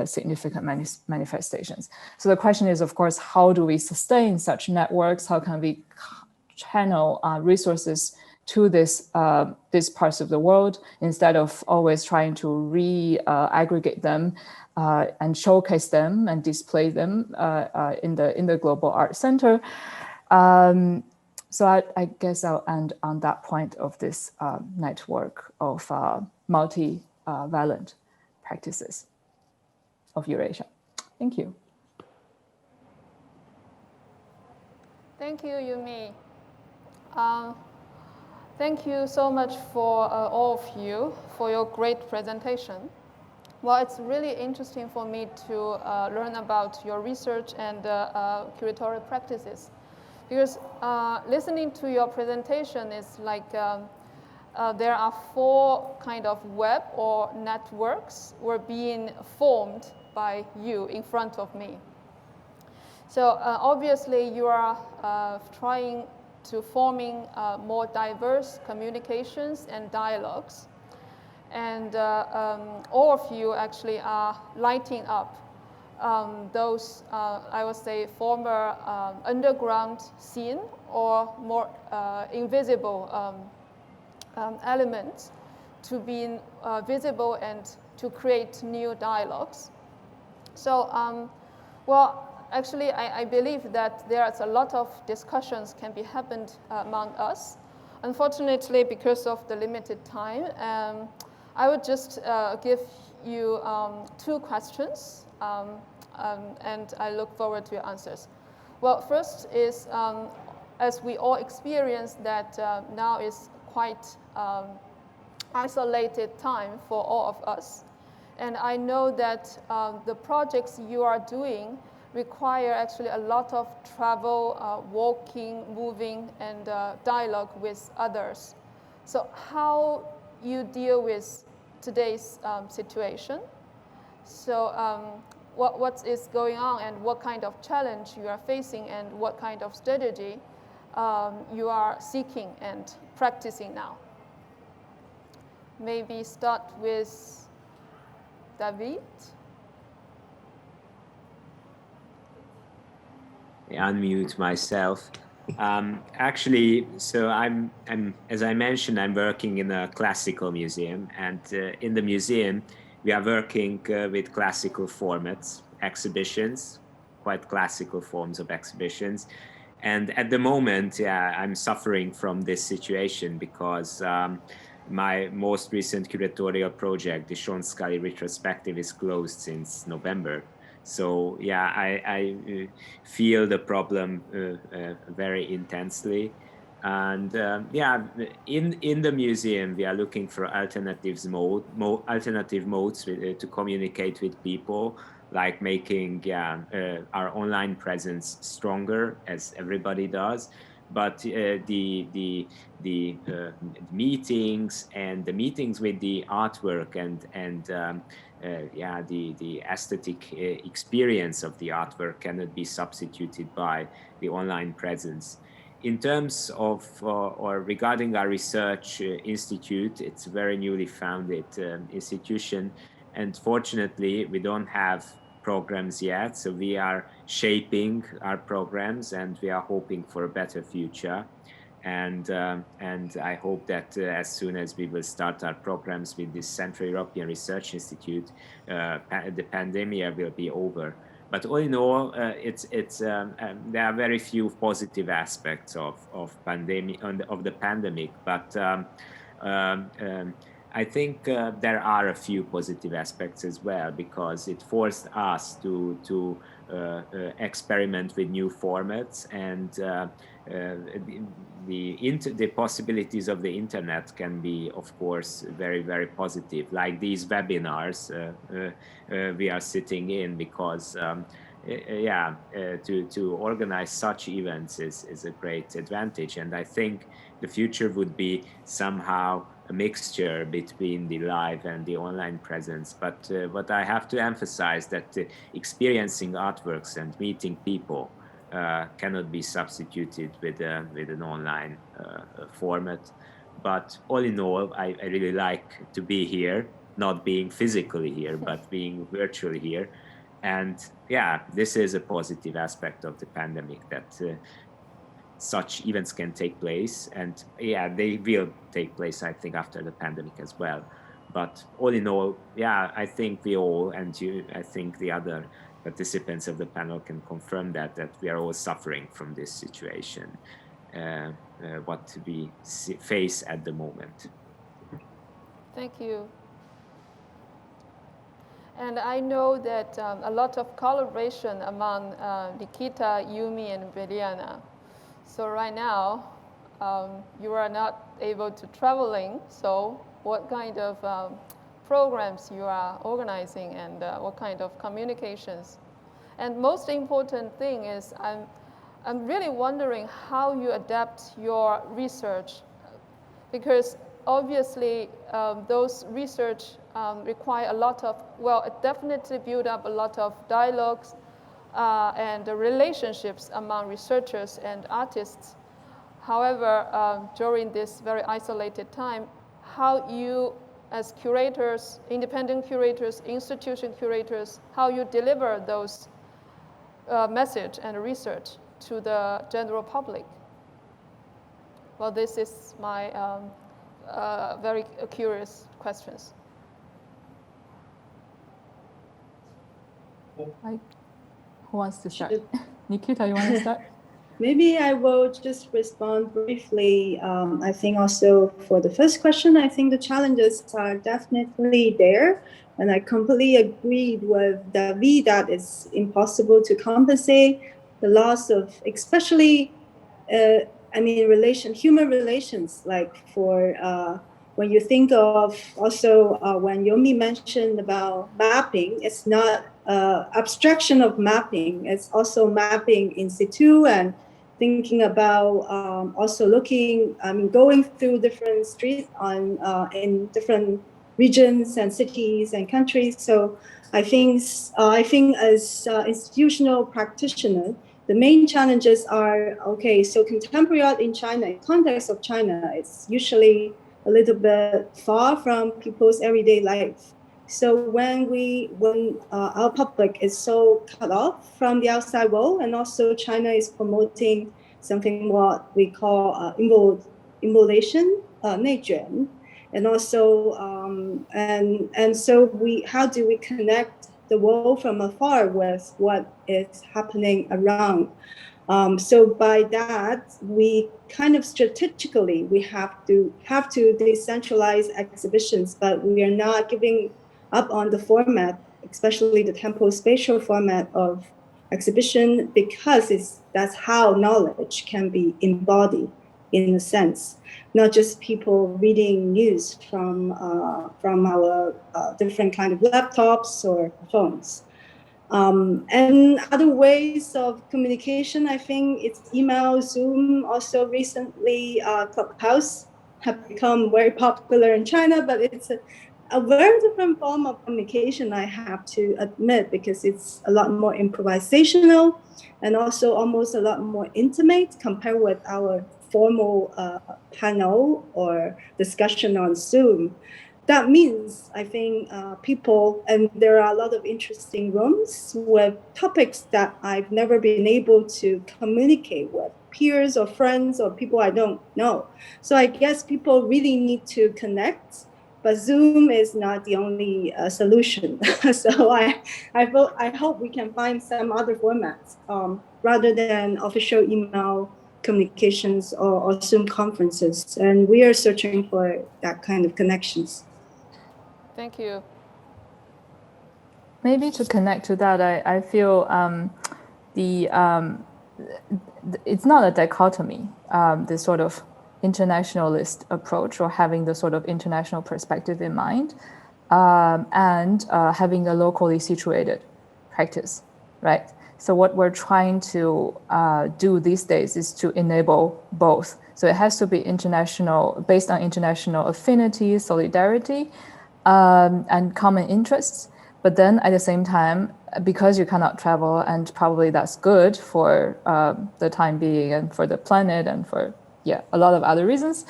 significant manifestations. So the question is, of course, how do we sustain such networks? How can we channel resources to these parts of the world instead of always trying to aggregate them and showcase them and display them in the Global Art Center? So I guess I'll end on that point of this network of multivalent practices of Eurasia. Thank you. Thank you, Yumi. Thank you so much for all of you for your great presentation. Well, it's really interesting for me to learn about your research and curatorial practices, because listening to your presentation is like there are 4 kind of web or networks were being formed by you in front of me. So obviously you are trying to forming more diverse communications and dialogues. And all of you actually are lighting up those, I would say, former underground scene or more invisible elements to be visible and to create new dialogues. So, well, actually, I believe that there's a lot of discussions can be happened among us. Unfortunately, because of the limited time, I would just give you 2 questions, and I look forward to your answers. Well, first is, as we all experience that now is quite isolated time for all of us, and I know that the projects you are doing require actually a lot of travel, walking, moving, and dialogue with others. So how you deal with today's situation? So what is going on and what kind of challenge you are facing and what kind of strategy you are seeking and practicing now? Maybe start with David. Unmute myself. Actually, so I'm as I mentioned, I'm working in a classical museum, and in the museum we are working with classical formats, exhibitions, quite classical forms of exhibitions. And at the moment, I'm suffering from this situation because my most recent curatorial project, the Sean Scully retrospective, is closed since November. So yeah, I feel the problem very intensely, and yeah, in the museum we are looking for alternative modes to communicate with people, like making our online presence stronger, as everybody does. But the meetings and the meetings with the artwork and the aesthetic experience of the artwork cannot be substituted by the online presence. In terms of or regarding our research institute, it's a very newly founded institution, and fortunately we don't have programs yet, so we are shaping our programs and we are hoping for a better future. And I hope that as soon as we will start our programs with this Central European Research Institute, the pandemic will be over. But all in all, there are very few positive aspects of the pandemic. But I think there are a few positive aspects as well, because it forced us to experiment with new formats, and the possibilities of the internet can be, of course, very, very positive, like these webinars we are sitting in, because to organize such events is a great advantage. And I think the future would be somehow a mixture between the live and the online presence. But I have to emphasize that experiencing artworks and meeting people cannot be substituted with an online format. But all in all, I really like to be here, not being physically here, but being virtually here. And yeah, this is a positive aspect of the pandemic, that such events can take place. And yeah, they will take place, I think, after the pandemic as well. But all in all, yeah, I think we all, and you, I think the other participants of the panel can confirm that we are all suffering from this situation, what we face at the moment. Thank you. And I know that a lot of collaboration among Nikita, Yumi, and Beliana. So right now, you are not able to traveling. So what kind of programs you are organizing, and what kind of communications? And most important thing is, I'm really wondering how you adapt your research, because obviously those research require a lot of, well, it definitely build up a lot of dialogues and relationships among researchers and artists. However, during this very isolated time, how you, as curators, independent curators, institution curators, how you deliver those message and research to the general public? Well, this is my very curious questions. Who wants to start? Nikita, you want to start? Maybe I will just respond briefly. I think also for the first question, I think the challenges are definitely there. And I completely agreed with David that it's impossible to compensate the loss of, especially, human relations, like for when you think of also when Yomi mentioned about mapping, it's not abstraction of mapping, it's also mapping in situ, and thinking about also looking, going through different streets in different regions and cities and countries. So I think as institutional practitioner, the main challenges are, okay, so contemporary art in China, in context of China, it's usually a little bit far from people's everyday life. So when our public is so cut off from the outside world, and also China is promoting something what we call involution, 内卷, and also how do we connect the world from afar with what is happening around? So by that, we kind of strategically, we have to decentralize exhibitions, but we are not giving up on the format, especially the temporal-spatial format of exhibition, because that's how knowledge can be embodied in a sense, not just people reading news from our different kind of laptops or phones. And other ways of communication, I think it's email, Zoom, also recently Clubhouse have become very popular in China, but it's a very different form of communication, I have to admit, because it's a lot more improvisational and also almost a lot more intimate compared with our formal panel or discussion on Zoom. That means, I think, people, and there are a lot of interesting rooms with topics that I've never been able to communicate with peers or friends or people I don't know. So I guess people really need to connect, but Zoom is not the only solution. So I hope we can find some other formats rather than official email communications or Zoom conferences. And we are searching for that kind of connections. Thank you. Maybe to connect to that, I feel it's not a dichotomy, this sort of internationalist approach or having the sort of international perspective in mind, and having a locally situated practice, right? So what we're trying to do these days is to enable both. So it has to be international, based on international affinity, solidarity, and common interests. But then at the same time, because you cannot travel, and probably that's good for the time being and for the planet and for a lot of other reasons.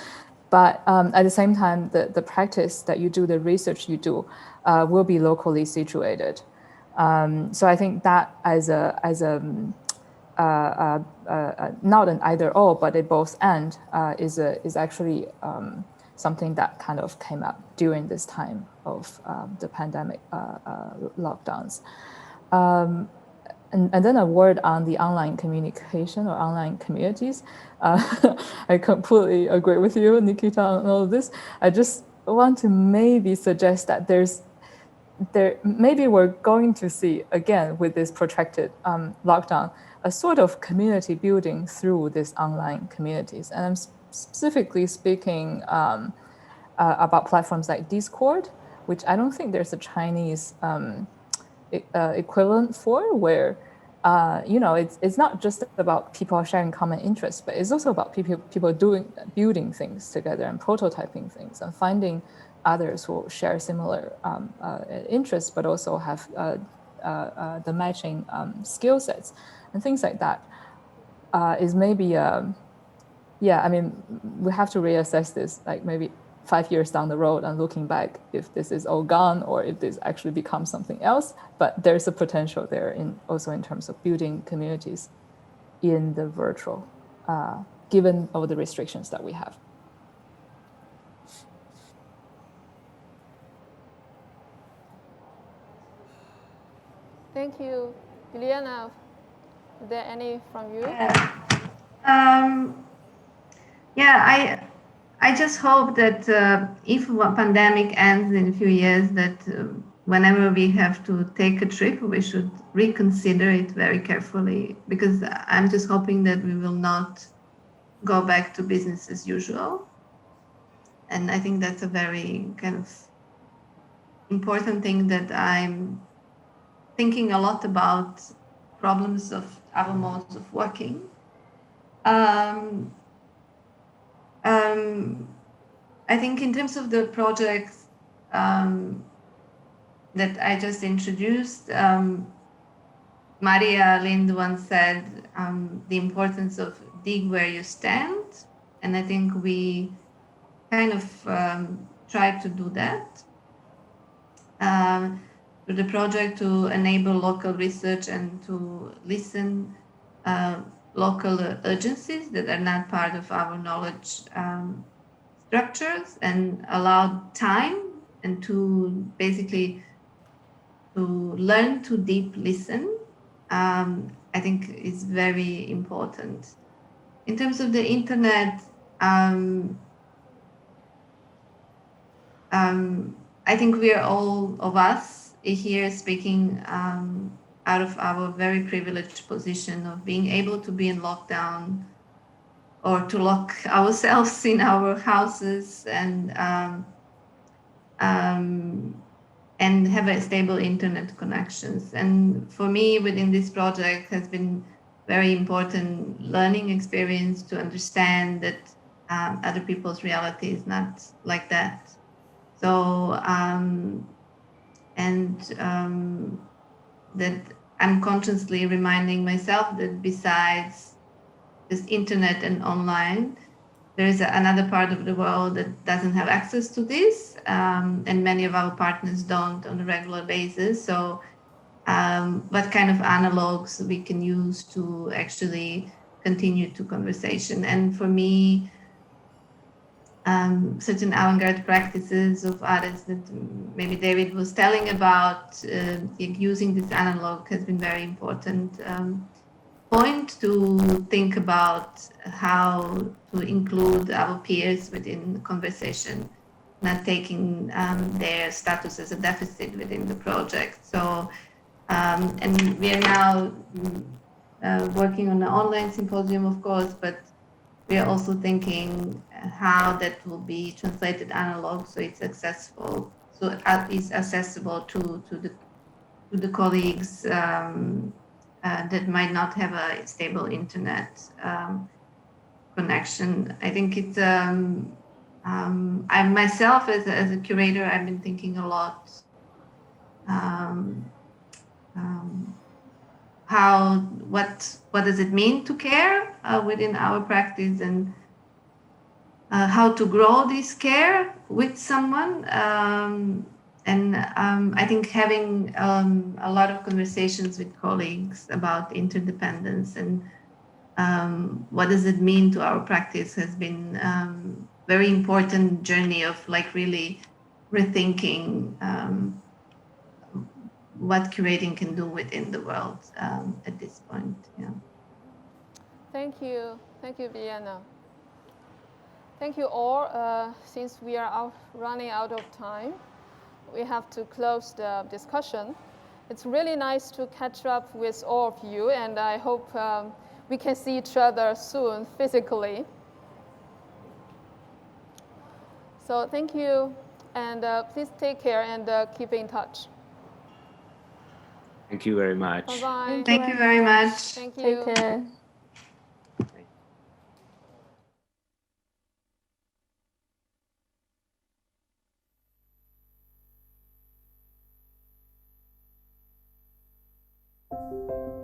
But at the same time, the practice that you do, the research you do, will be locally situated. So I think that as a not an either or, but a both and is actually something that kind of came up during this time of the pandemic lockdowns. And then a word on the online communication or online communities. I completely agree with you, Nikita, on all of this. I just want to maybe suggest that maybe we're going to see, again, with this protracted lockdown, a sort of community building through these online communities. And I'm specifically speaking about platforms like Discord, which I don't think there's a Chinese equivalent for, where it's not just about people sharing common interests, but it's also about people building things together and prototyping things and finding others who share similar interests, but also have the matching skill sets and things like that. Is maybe I mean, we have to reassess this, like maybe 5 years down the road and looking back if this is all gone or if this actually becomes something else. But there's a potential there also in terms of building communities in the virtual, given all the restrictions that we have. Thank you. Juliana, is there any from you? I just hope that if a pandemic ends in a few years, that whenever we have to take a trip, we should reconsider it very carefully, because I'm just hoping that we will not go back to business as usual. And I think that's a very kind of important thing that I'm thinking a lot about, problems of our modes of working. I think in terms of the projects that I just introduced, Maria Lind once said the importance of dig where you stand. And I think we kind of try to do that. Through the project to enable local research and to listen local urgencies that are not part of our knowledge structures, and allow time and to basically to learn to deep listen, I think is very important. In terms of the internet, I think we are all of us here speaking out of our very privileged position of being able to be in lockdown or to lock ourselves in our houses and have a stable internet connections. And for me, within this project has been very important learning experience to understand that other people's reality is not like that. So, that I'm consciously reminding myself that besides this internet and online, there is another part of the world that doesn't have access to this, and many of our partners don't on a regular basis. So what kind of analogs we can use to actually continue to conversation. And for me, certain avant-garde practices of artists that maybe David was telling about, using this analog has been very important point to think about how to include our peers within the conversation, not taking their status as a deficit within the project. So, and we are now working on an online symposium, of course, but we are also thinking how that will be translated analog, so it's accessible. So it's accessible to the colleagues that might not have a stable internet connection. I think it's I myself as a curator, I've been thinking a lot what does it mean to care within our practice, and how to grow this care with someone. I think having a lot of conversations with colleagues about interdependence and what does it mean to our practice has been very important journey of like really rethinking what curating can do within the world at this point. Yeah. Thank you, Vienna. Thank you all. Since we are running out of time, we have to close the discussion. It's really nice to catch up with all of you, and I hope we can see each other soon physically. So thank you, and please take care and keep in touch. Thank you very much. Bye-bye. Thank you very much. Thank you. Take care. Thank you.